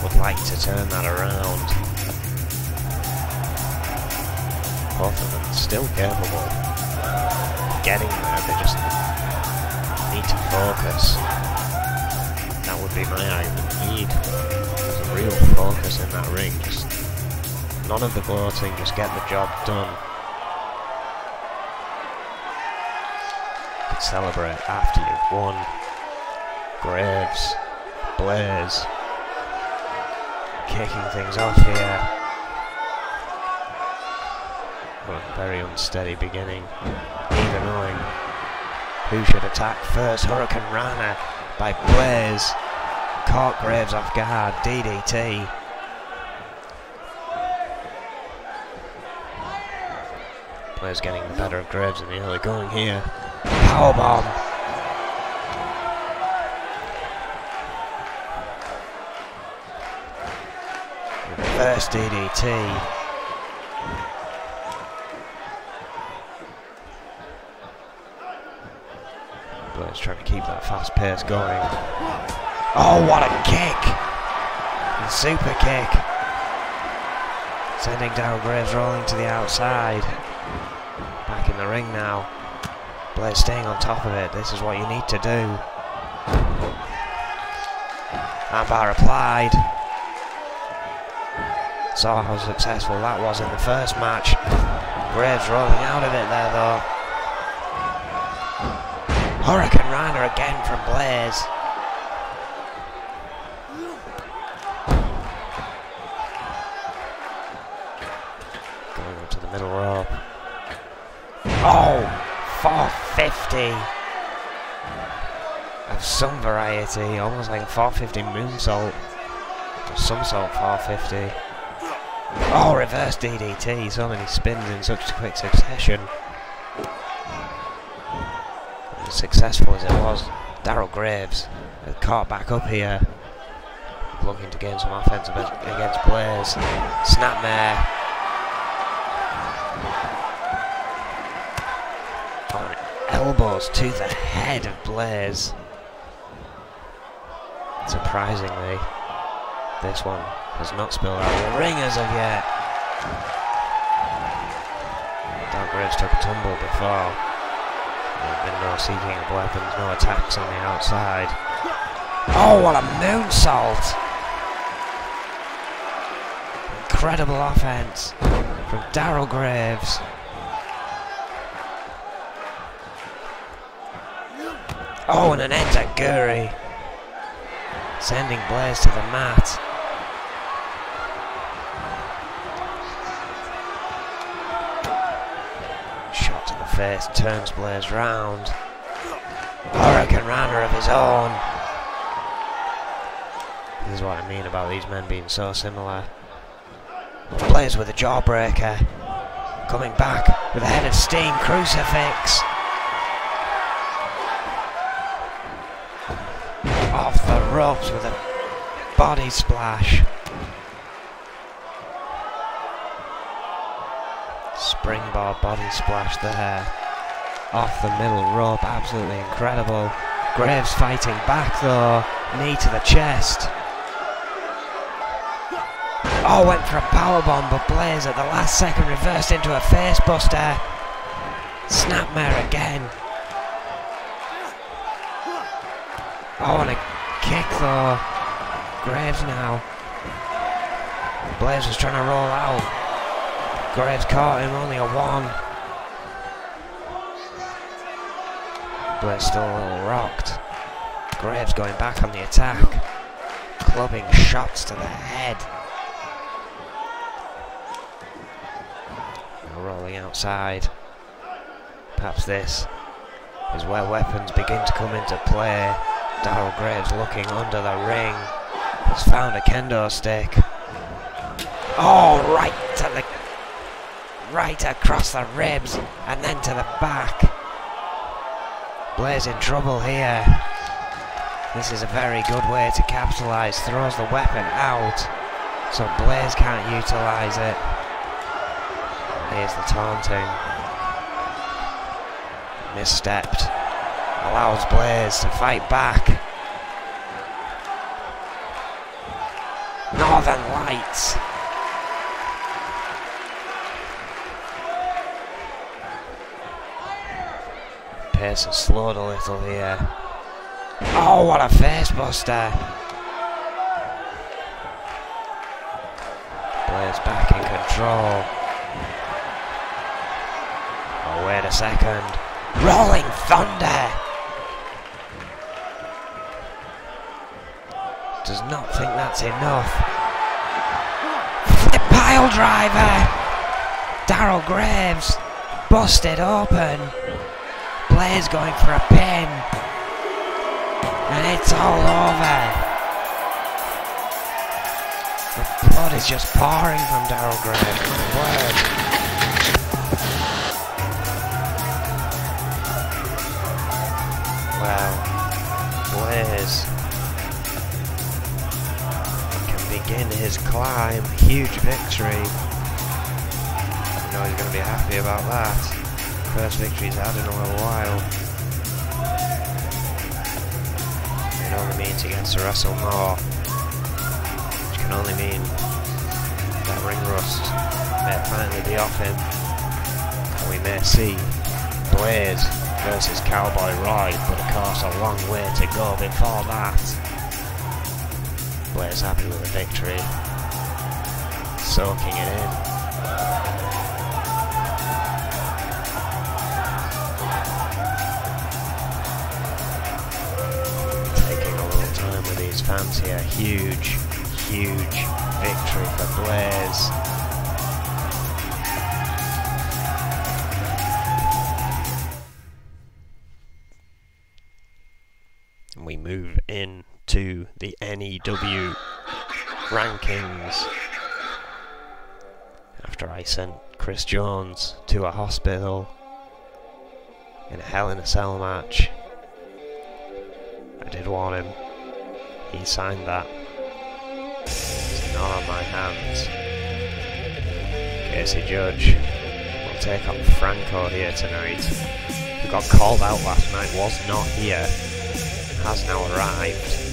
Would like to turn that around. Both of them still capable of getting there, they just need to focus. That would be my argument. There's a real focus in that ring. Just none of the gloating, just get the job done. You can celebrate after you've won. Graves, Blaze, kicking things off here. Well, very unsteady beginning. Neither knowing who should attack first. Hurricane Rana by Blaze. Caught Graves off guard. DDT. Blaze getting the better of Graves in the early going here. Powerbomb. First DDT. Blaze trying to keep that fast pace going. Oh, what a kick! A super kick. Sending Daryl Graves rolling to the outside. Back in the ring now. Blaze staying on top of it. This is what you need to do. Armbar applied. Saw how successful that was in the first match. Graves rolling out of it there though. Hurricane Rana again from Blaze. Going up to the middle rope. Oh, 450 of some variety, almost like a 450 moonsault. Or somersault 450. Oh, reverse DDT, so many spins in such quick succession. As successful as it was, Daryl Graves had caught back up here, looking to gain some offense against Blaze. Snapmare. Oh, elbows to the head of Blaze. Surprisingly, this one has not spilled out of the ring as of yet. Daryl Graves took a tumble before. There's been no seeking of weapons, no attacks on the outside. Oh, what a moonsault! Incredible offense from Daryl Graves. Oh, and an Enziguri, sending Blaze to the mat. Shot to the face, turns Blaze round. Hurricane Rana of his own. This is what I mean about these men being so similar. Blaze with a jawbreaker. Coming back with a head of steam crucifix. Off the ropes with a body splash. Springboard body splash there. Off the middle rope, absolutely incredible. Graves fighting back though. Knee to the chest. Oh, went for a powerbomb, but Blaze at the last second reversed into a facebuster. Snapmare again. Oh, and a kick though. Graves now. Blaze was trying to roll out. Graves caught him, only a 1. Blaze still a little rocked. Graves going back on the attack. Clubbing shots to the head. Now rolling outside. Perhaps this is where weapons begin to come into play. Daryl Graves looking under the ring. Has found a kendo stick. Oh, right across the ribs and then to the back. Blaze in trouble here. This is a very good way to capitalise. Throws the weapon out so Blaze can't utilise it. Here's the taunting. Misstepped. Allows Blaze to fight back. Northern Lights. Pace has slowed a little here. Oh, what a facebuster! Blaze back in control. Oh, wait a second. Rolling Thunder! Does not think that's enough. Flip pile driver! Daryl Graves busted open. Blaze going for a pin. And it's all over. The blood is just pouring from Daryl Graves. My word. Wow. Blaze can begin his climb. Huge victory. I know he's going to be happy about that. First victory he's had in a little while. It only means he gets to wrestle more, which can only mean that ring rust may finally be off him, and we may see Blaze versus Cowboy Roy, but of course a long way to go before that. Blaze happy with the victory, soaking it in. These fans here, huge victory for Blaze. the N.E.W. rankings after I sent Chris Jones to a hospital in a Hell in a Cell match. I did warn him. He signed that. It's not on my hands. Casey Judge will take on Franco here tonight. Who got called out last night, was not here, has now arrived.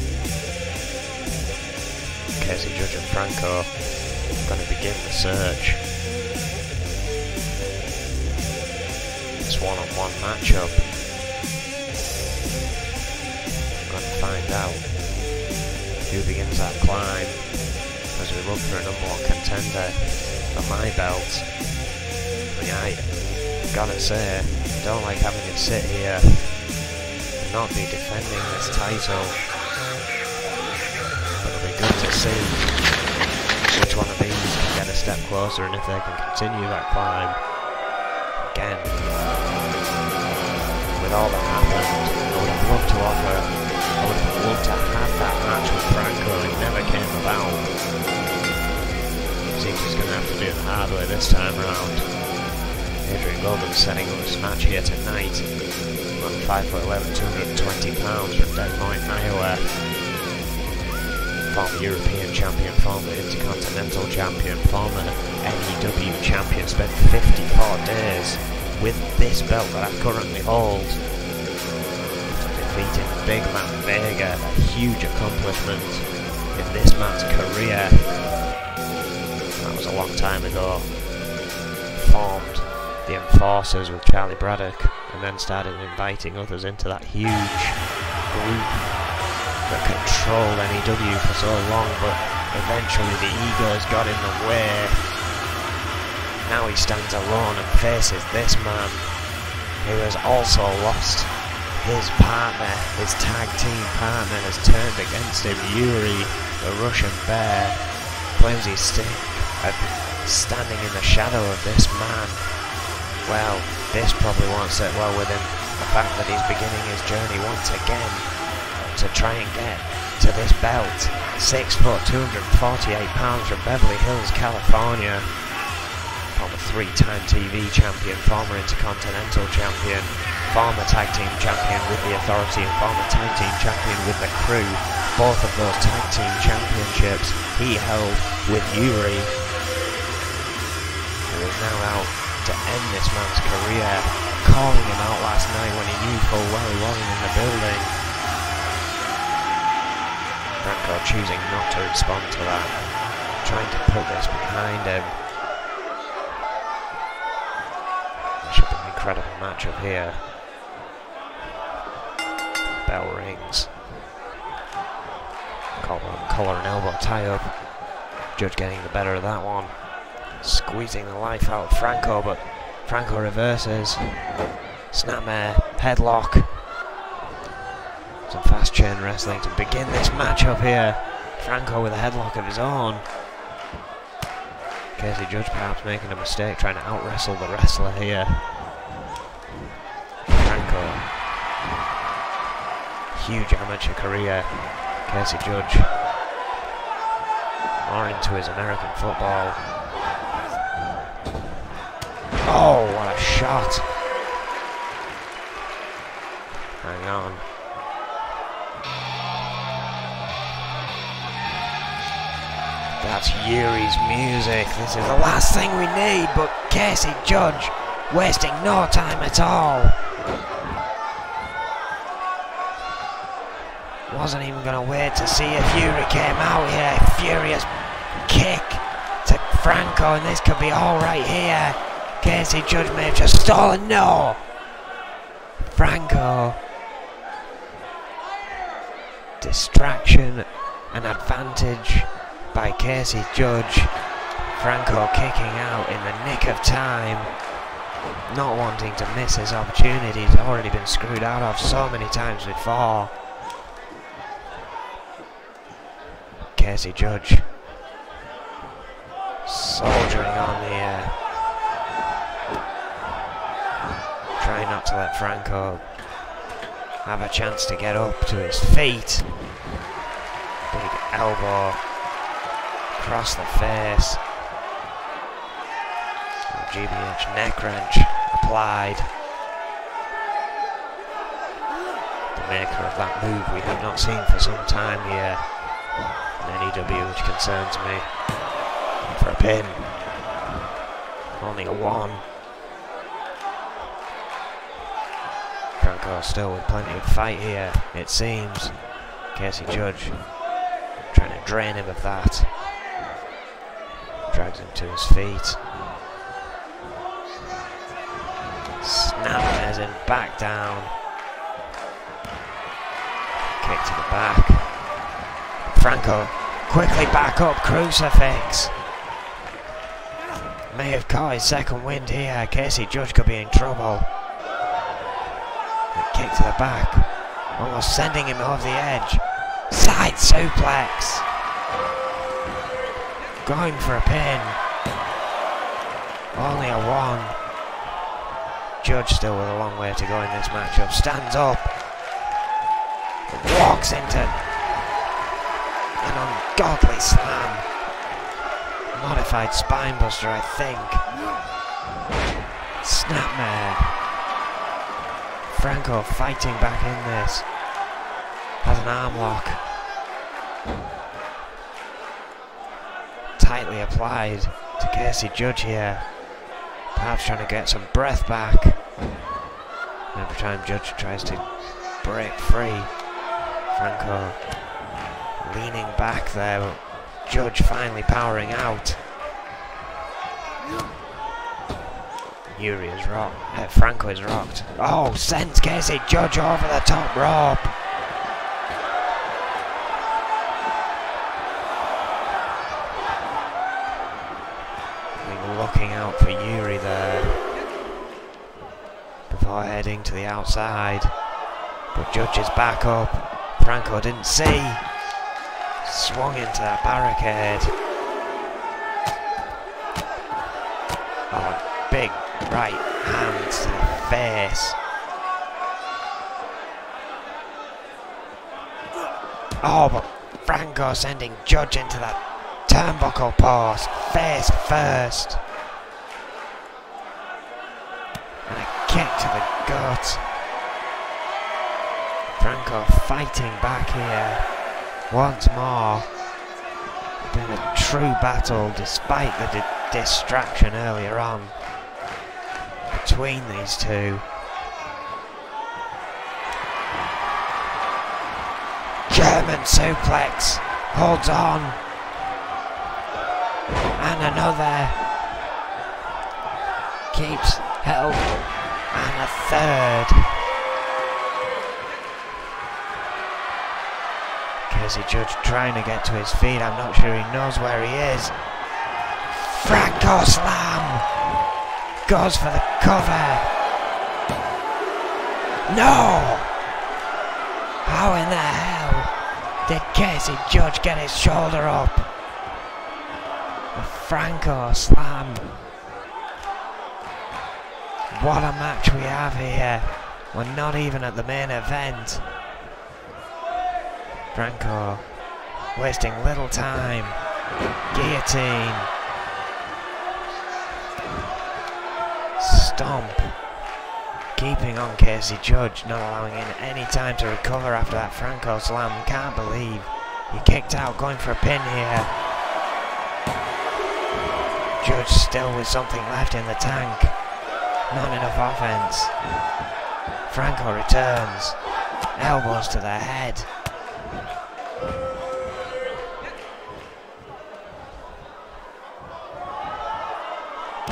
Casey Judge and Franco are going to begin the search. This one-on-one matchup. I'm going to find out who begins that climb as we look for a number one contender for my belt. I mean, I gotta say, I don't like having to sit here and not be defending this title. But it'll be good to see which one of these can get a step closer and if they can continue that climb. Again, with all that happened, I would have loved to offer, I would have loved to have that match with Franco. It never came about. Seems he's going to have to do it the hard way this time round. Adrian Golden setting up this match here tonight on 5'11", 220 pounds from Des Moines, Iowa. Former European champion, former Intercontinental champion, former N.E.W. champion, spent 54 days with this belt that I currently hold. Defeating Big Man Vega, a huge accomplishment in this man's career. That was a long time ago. Formed the Enforcers with Charlie Braddock and then started inviting others into that huge group that controlled N.E.W. for so long, but eventually the egos got in the way. Now he stands alone and faces this man who has also lost his partner, his tag team partner has turned against him. Yuri, the Russian Bear, claims he's standing in the shadow of this man. Well, this probably won't sit well with him. The fact that he's beginning his journey once again to try and get to this belt. 6 foot, 248 pounds from Beverly Hills, California. Former 3-time TV champion, former Intercontinental champion, former tag team champion with the Authority and former tag team champion with the Crew. Both of those tag team championships he held with Yuri, who is now out to end this man's career, calling him out last night when he knew full well he wasn't in the building. Franco choosing not to respond to that, trying to put this behind him. Should be an incredible matchup here. Bell rings. Collar and elbow tie up. Judge getting the better of that one. Squeezing the life out of Franco, but Franco reverses. Snapmare, headlock. Some fast chain wrestling to begin this matchup here. Franco with a headlock of his own. Casey Judge perhaps making a mistake trying to out-wrestle the wrestler here. Franco. Huge amateur career. Casey Judge. More into his American football. Oh, what a shot. Hang on. That's Yuri's music. This is the last thing we need, but Casey Judge wasting no time at all. Wasn't even going to wait to see if Yuri came out here. Furious kick to Franco, and this could be all right here. Casey Judge may have just stolen. No! Franco. Distraction and advantage by Casey Judge. Franco kicking out in the nick of time. Not wanting to miss his opportunity. He's already been screwed out of so many times before. Casey Judge soldiering on here. Trying not to let Franco have a chance to get up to his feet. Big elbow across the face. GBH neck wrench applied. The maker of that move we have not seen for some time here. N.E.W, which concerns me. For a pin. Only a 1. Franco still with plenty of fight here, it seems. Casey Judge trying to drain him of that. Drags him to his feet. Snappers him back down. Kick to the back. Franco quickly back up, crucifix. May have caught his second wind here. Casey Judge could be in trouble. Kick to the back, almost sending him over the edge. Side suplex. Going for a pin. Only a 1. Judge still with a long way to go in this matchup. Stands up. Walks into an ungodly slam. Modified spinebuster, I think. Snapmare. Franco fighting back in this. Has an arm lock. Tightly applied to Casey Judge here. Perhaps trying to get some breath back. Every time Judge tries to break free. Franco leaning back there, but Judge finally powering out. Yuri is rocked. Franco is rocked. Oh, sends Casey Judge over the top rope. Looking out for Yuri there before heading to the outside. But Judge is back up. Franco didn't see. Swung into that barricade. Oh, big right hand to the face. Oh, but Franco sending Judge into that turnbuckle post, face first. And a kick to the gut. Franco fighting back here once more. Been a true battle despite the distraction earlier on between these two. German suplex, holds on. And another. Keeps held. And a third. Casey Judge trying to get to his feet. I'm not sure he knows where he is. Franco slam. Goes for the cover. No! How in the hell did Casey Judge get his shoulder up? A Franco slam. What a match we have here. We're not even at the main event. Franco wasting little time. Guillotine. Stomp. Keeping on Casey Judge, not allowing him any time to recover after that Franco slam. Can't believe he kicked out, going for a pin here. Judge still with something left in the tank. Not enough offense. Franco returns. Elbows to the head.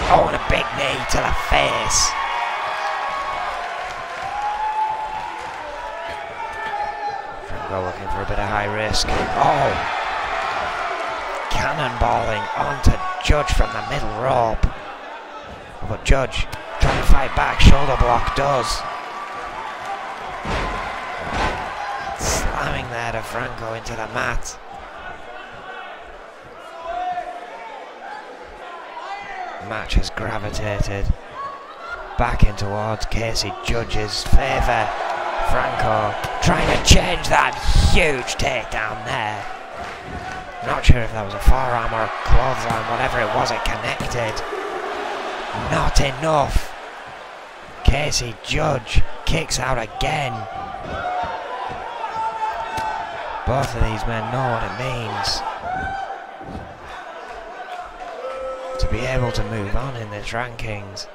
Oh, and a big knee to the face. Franco looking for a bit of high risk. Oh! Cannonballing onto Judge from the middle rope. But Judge trying to fight back, shoulder block does. Slamming there to Franco into the mat. Match has gravitated back in towards Casey Judge's favour. Franco trying to change that huge takedown there. Not sure if that was a forearm or a clothesline, whatever it was, it connected. Not enough. Casey Judge kicks out again. Both of these men know what it means to be able to move on in this rankings.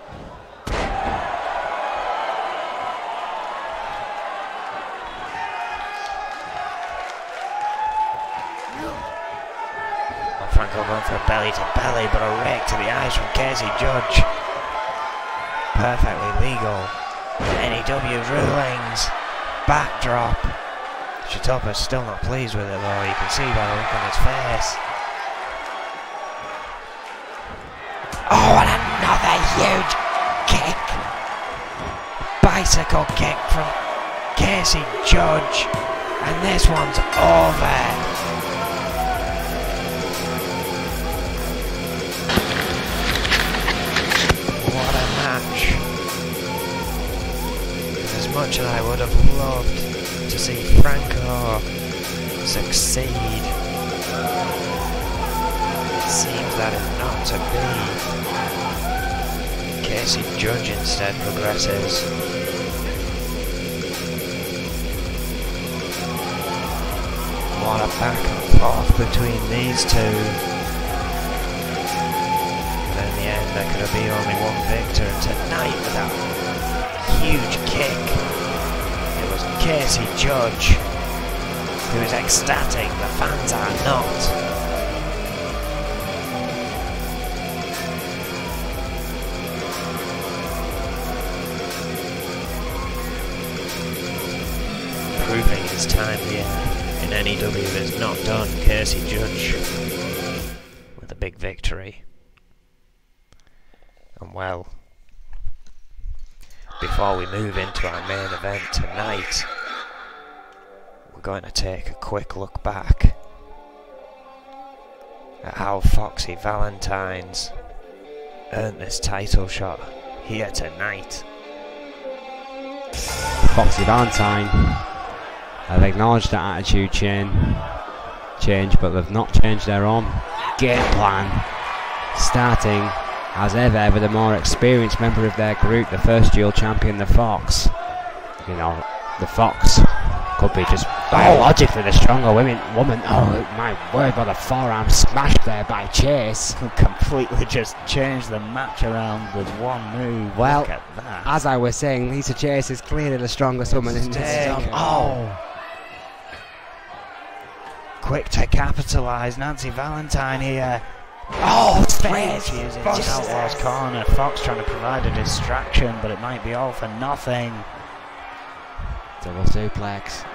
Franco going for a belly to belly, but a rake to the eyes from Casey Judge. Perfectly legal. N.E.W. rulings. Backdrop. Shitopa's still not pleased with it though, you can see by the look on his face. Oh, and another huge kick. Bicycle kick from Casey Judge. And this one's over. As much as I would have loved to see Franco succeed, it seems that is not to be. Casey Judge instead progresses. What a back and forth between these two. But in the end there could be only one victor, and tonight with that huge kick, it was Casey Judge who is ecstatic. The fans are not. Proving his time here in N.E.W. is not done. Casey Judge with a big victory. And well, before we move into our main event tonight, we're going to take a quick look back at how Foxy Valentine's earned this title shot here tonight. Foxy Valentine have acknowledged that attitude change, but they've not changed their own game plan, starting as ever with a more experienced member of their group, the first dual champion, the Fox. You know, the Fox could be just biologically the stronger woman. Oh my word, what a forearm smash there by Chase. Completely just changed the match around with one move. Well, look at that. As I was saying, Lisa Chase is clearly the strongest woman in this. Oh! Quick to capitalise, Nancy Valentine here. Oh, Space! She is in Outlaw's corner. Fox trying to provide a distraction, but it might be all for nothing. Double suplex.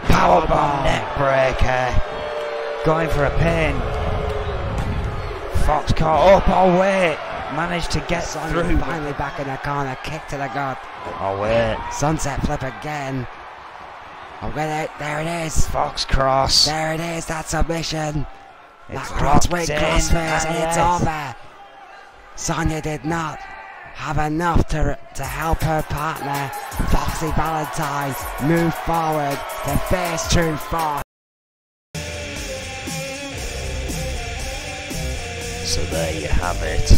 Powerbomb neck breaker. Going for a pin. Fox caught up. Oh wait, managed to get through. Finally back in the corner. Kick to the gut. Oh wait. Sunset flip again. Oh, there it is. Fox cross. There it is. That submission. It's that crossway in, crossface, and yes. it's over. Sonya did not have enough to help her partner, Foxy Valentine, move forward to face True Fox. So there you have it.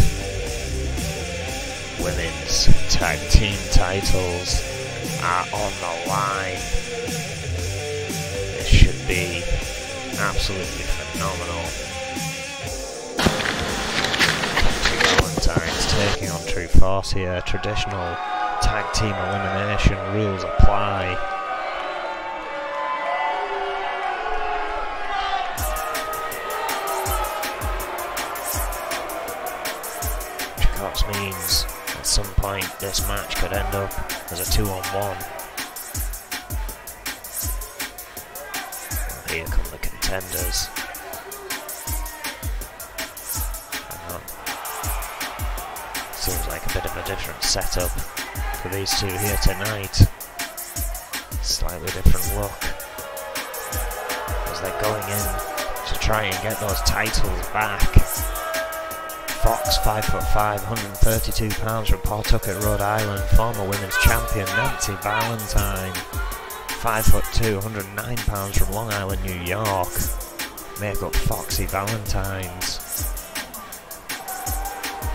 Women's tag team titles are on the line. This should be absolutely phenomenal. Valentine's taking on True Force here. Traditional tag team elimination rules apply. Which of course means at some point this match could end up as a 2-on-1. Well, here come the contenders. Seems like a bit of a different setup for these two here tonight. Slightly different look as they're going in to try and get those titles back. Fox, 5'5", 132 pounds from Pawtucket, Rhode Island. Former women's champion Nancy Valentine, 5'2", 109 pounds from Long Island, New York. make up Foxy Valentine's.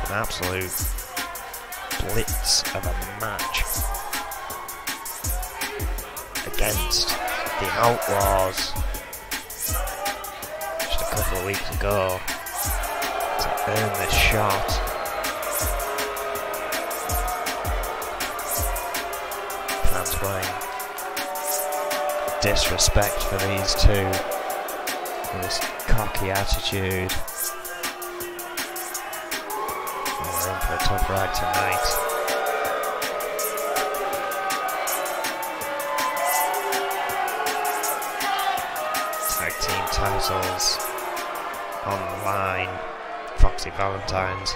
An absolute blitz of a match against the Outlaws just a couple of weeks ago to earn this shot. Fans showing disrespect for these two with this cocky attitude. They're in for a tough ride tonight. Tag team titles on the line. Foxy Valentine's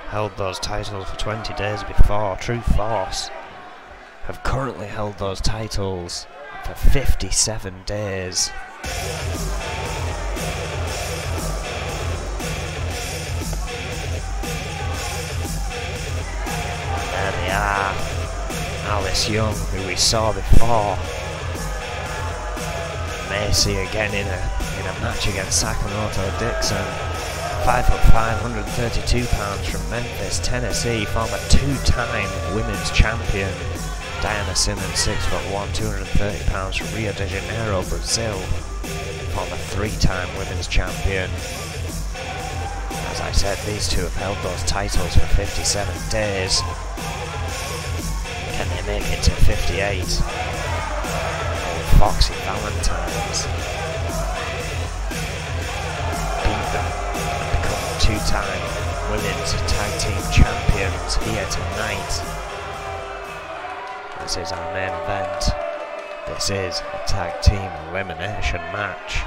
held those titles for 20 days before. True Force have currently held those titles for 57 days. There they are. Alice Young, who we saw before. Macy again in a match against Sakamoto Dixon. 5'5", 132 pounds from Memphis, Tennessee, former two-time women's champion. Diana Simmons, 6'1", 230 pounds from Rio de Janeiro, Brazil, former three-time women's champion. As I said, these two have held those titles for 57 days. Can they make it to 58? Old Foxy Valentine's beat them and become two-time women's tag team champions here tonight. This is our main event. This is a tag team elimination match,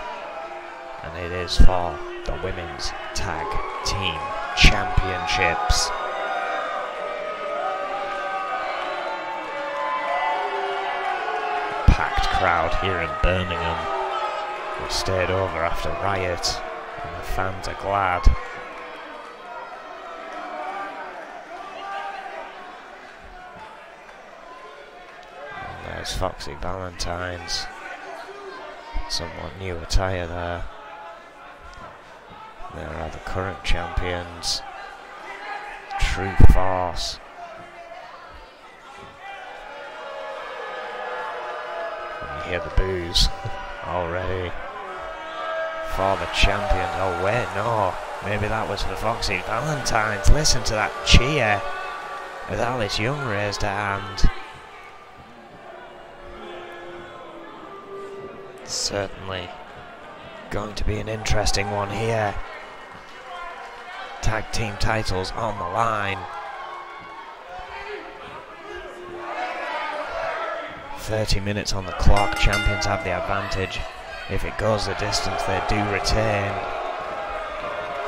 and it is for the women's tag team championships. Packed crowd here in Birmingham. We stayed over after Riot, and the fans are glad. There's Foxy Valentine's, somewhat new attire there. There are the current champions, True Force. And you hear the boos already for the champion. Oh wait, no, maybe that was for Foxy Valentine's. Listen to that cheer as Alice Young raised her hand. Certainly going to be an interesting one here. Tag team titles on the line. 30 minutes on the clock. Champions have the advantage. If it goes the distance, they do retain.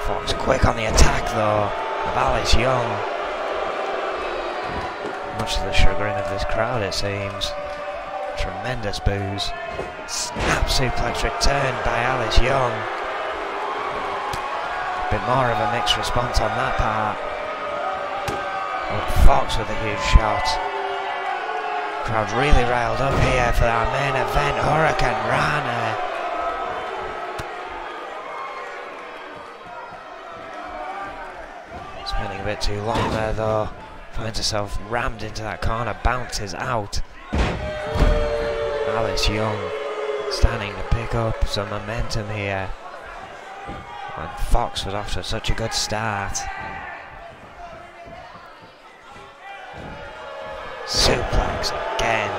Fox quick on the attack though of Alice Young. Much to the chagrin of this crowd, it seems. Tremendous boos. Snap suplex returned by Alice Young. A bit more of a mixed response on that part. But Fox with a huge shot. Crowd really riled up here for our main event, Hurricane Rana. Spending a bit too long there though. Finds herself rammed into that corner, bounces out. Alice Young standing to pick up some momentum here. And Fox was off to such a good start. Suplex again.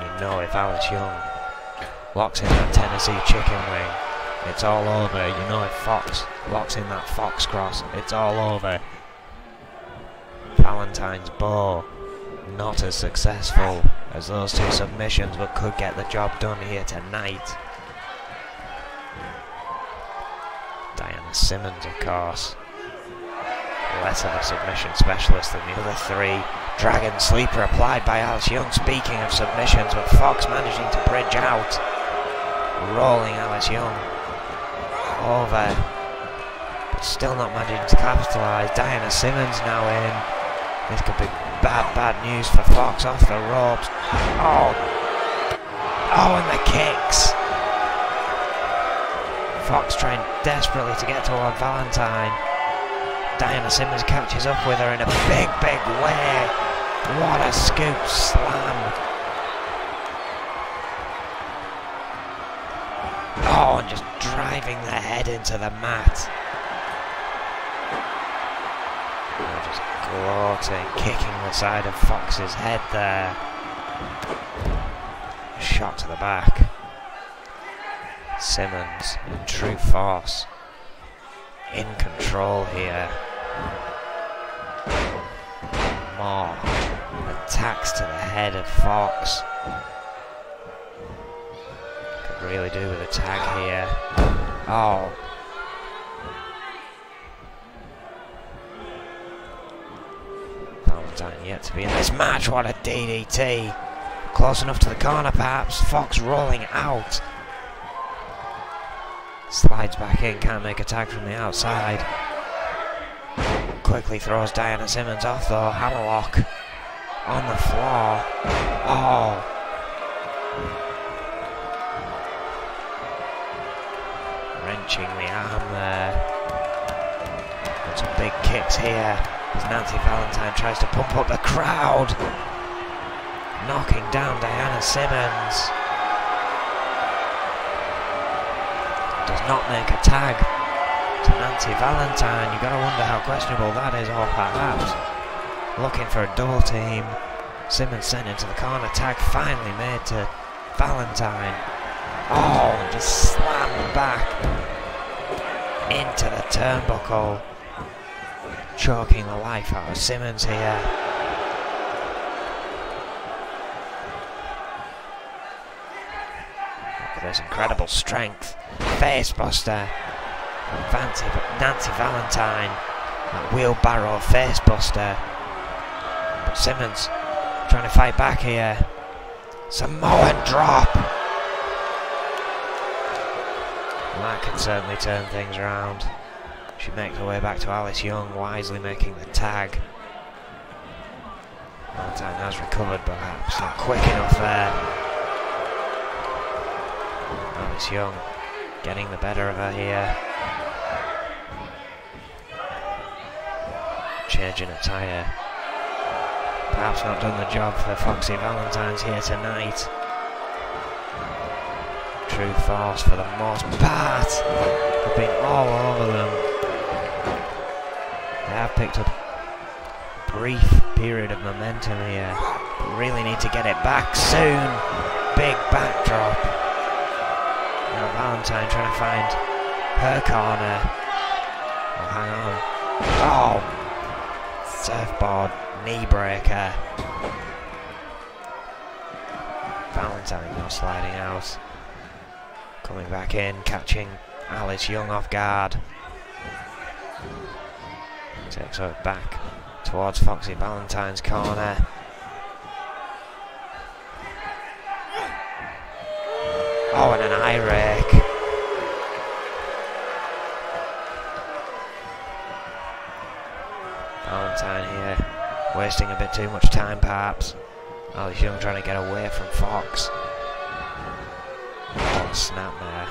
You know if Alice Young locks in that Tennessee chicken wing, it's all over. You know if Fox locks in that Fox cross, it's all over. Valentine's bow, not as successful as those two submissions, but could get the job done here tonight. Diana Simmons, of course, less of a submission specialist than the other three. Dragon Sleeper applied by Alice Young. Speaking of submissions, but Fox managing to bridge out. Rolling Alice Young over, but still not managing to capitalise. Diana Simmons now in. This could be bad news for Fox off the ropes. Oh, Oh, and the kicks. Fox trying desperately to get toward Valentine. Diana Simmons catches up with her in a big, big way. What a scoop slam. Oh, and just driving the head into the mat. Oh, just gloating, kicking the side of Fox's head there. Shot to the back. Simmons in true force. In control here. More attacks to the head of Fox. Could really do with a tag here. Oh. Valentine yet to be in this match. What a DDT. Close enough to the corner perhaps. Fox rolling out. Slides back in, can't make a tag from the outside. Quickly throws Diana Simmons off though. Hammerlock on the floor. Oh. Wrenching the arm there. Got some big kicks here as Nancy Valentine tries to pump up the crowd. Knocking down Diana Simmons. Does not make a tag to Nancy Valentine. You gotta wonder how questionable that is, or perhaps looking for a double team. Simmons sent into the corner. Tag finally made to Valentine. Oh, and just slammed back into the turnbuckle, choking the life out of Simmons here. Look at this incredible strength. Facebuster from Nancy Valentine. That wheelbarrow facebuster. But Simmons trying to fight back here. Samoan drop. And that can certainly turn things around. She makes her way back to Alice Young, wisely making the tag. Valentine has recovered, but perhaps not quick enough there. Alice Young getting the better of her here. Changing attire. Perhaps not done the job for Foxy Valentine's here tonight. True force for the most part. They've been all over them. They have picked up a brief period of momentum here, but really need to get it back soon. Big backdrop. Now Valentine trying to find her corner. Oh, hang on. Oh! Surfboard knee breaker. Valentine now sliding out. Coming back in, catching Alice Young off guard. Takes her back towards Foxy Valentine's corner. Oh, and an eye rake. Valentine here, wasting a bit too much time perhaps. Alice Young trying to get away from Fox. Oh, snap there.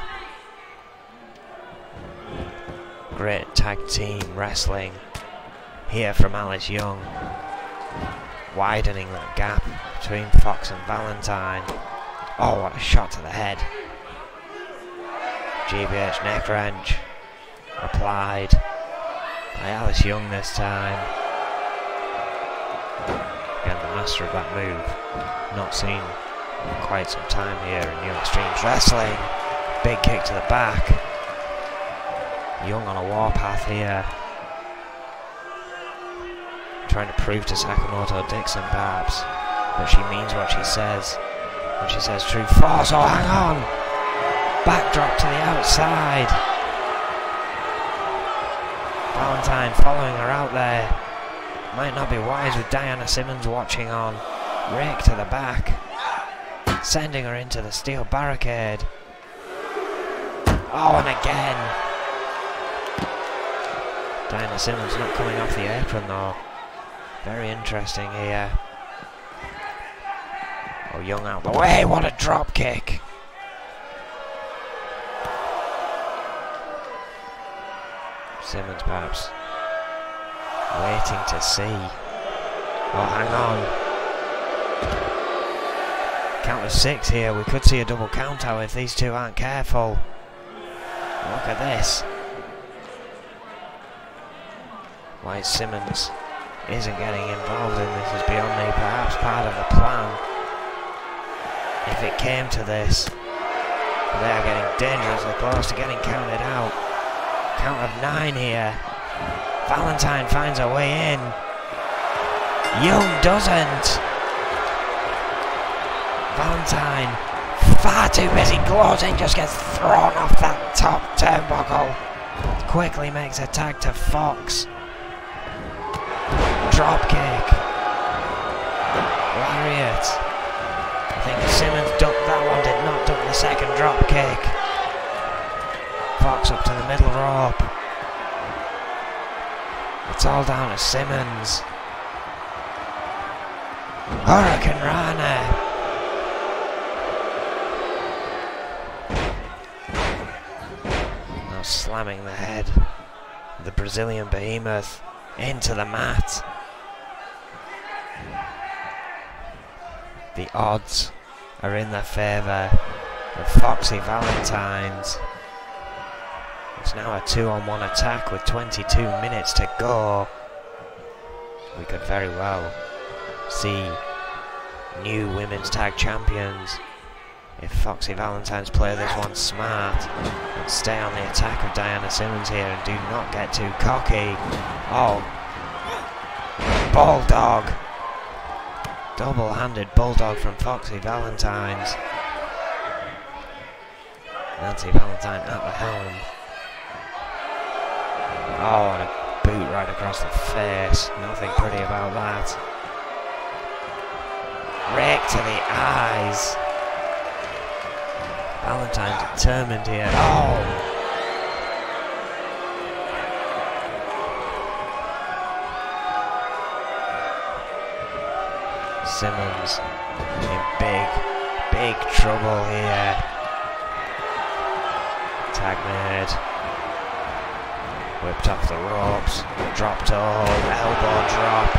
Great tag team wrestling here from Alice Young. Widening that gap between Fox and Valentine. Oh, what a shot to the head. GBH neck wrench applied by Alice Young this time. Again, the master of that move. Not seen in quite some time here in New Extremes Wrestling. Big kick to the back. Young on a warpath here. Trying to prove to Sakamoto Dixon perhaps that she means what she says when she says true force. Oh, hang on! Backdrop to the outside. Valentine following her out there. Might not be wise with Diana Simmons watching on. Rake to the back. Sending her into the steel barricade. Oh, and again. Diana Simmons not coming off the apron though. Very interesting here. Oh, Young out the way. What a drop kick. Simmons perhaps waiting to see. Oh, hang on. Count of 6 here. We could see a double count out if these two aren't careful. Look at this. Why Simmons isn't getting involved in this is beyond me. Perhaps part of the plan. If it came to this. But they are getting dangerously close to getting counted out. Count of 9 here. Valentine finds a way in. Young doesn't. Valentine, far too busy closing, just gets thrown off that top turnbuckle. Quickly makes a tag to Fox. Drop kick. Lariat. I think Simmons ducked that one, did not duck the second drop kick. Fox up to the middle rope. It's all down to Simmons. Hurricane Rana. Now slamming the head of the Brazilian behemoth into the mat. The odds are in the favour of Foxy Valentines. It's now a 2-on-1 attack with 22 minutes to go. We could very well see new women's tag champions if Foxy Valentines play this one smart and stay on the attack of Diana Simmons here and do not get too cocky. Oh, bulldog. Double-handed bulldog from Foxy Valentines. Nancy Valentine at the helm. Oh, and a boot right across the face. Nothing pretty about that. Rake to the eyes. Valentine determined here. Oh! Simmons in big trouble here. Tag made. Whipped off the ropes. Dropped hold. Elbow drop.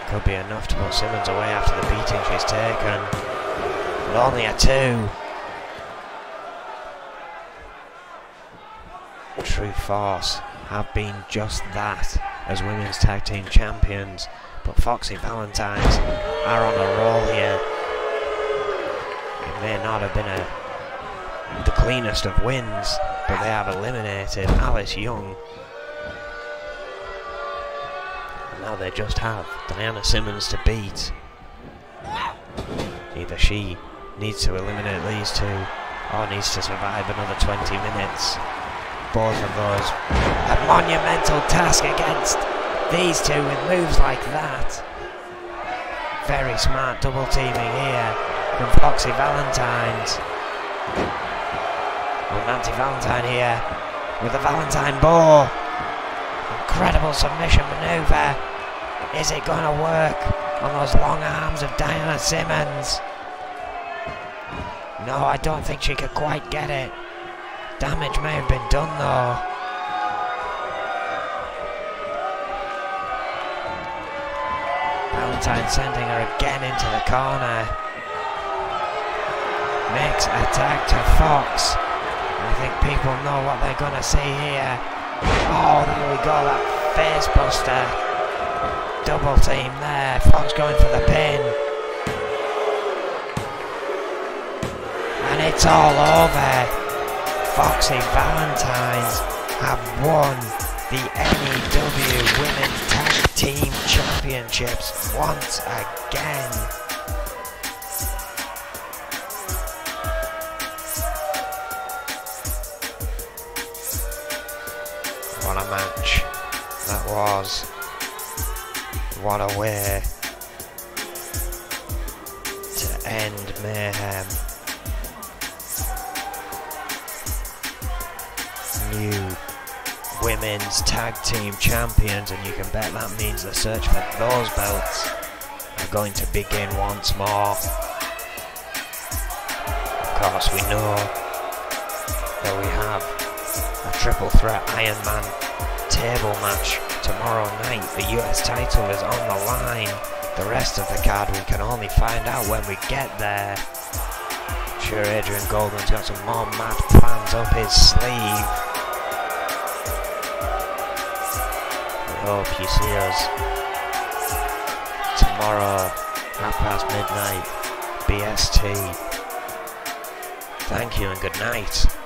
Could be enough to put Simmons away after the beating she's taken. But only a 2. True Force have been just that as women's tag team champions. But Foxy Valentines are on a roll here. It may not have been the cleanest of wins, but they have eliminated Alice Young. And now they just have Diana Simmons to beat. Either she needs to eliminate these two or needs to survive another 20 minutes. Both of those a monumental task against these two with moves like that. Very smart double teaming here from Foxy Valentines. Oh, Nancy Valentine here with the Valentine Bow. Incredible submission maneuver. Is it going to work on those long arms of Diana Simmons? No, I don't think she could quite get it. Damage may have been done though. Valentine sending her again into the corner. Makes a tag to Fox. I think people know what they're going to see here. Oh, there we go, that face buster. Double team there. Fox going for the pin. And it's all over. Foxy Valentines have won the N.E.W. Women's Tag Team Championships once again. What a match that was. What a way to end Mayhem. New women's tag team champions, and you can bet that means the search for those belts are going to begin once more. Of course, we know that we have a triple threat Iron Man table match tomorrow night. The US title is on the line. The rest of the card we can only find out when we get there. I'm sure Adrian Goldman's got some more mad plans up his sleeve. I hope you see us tomorrow, midnight, BST. Thank you and good night.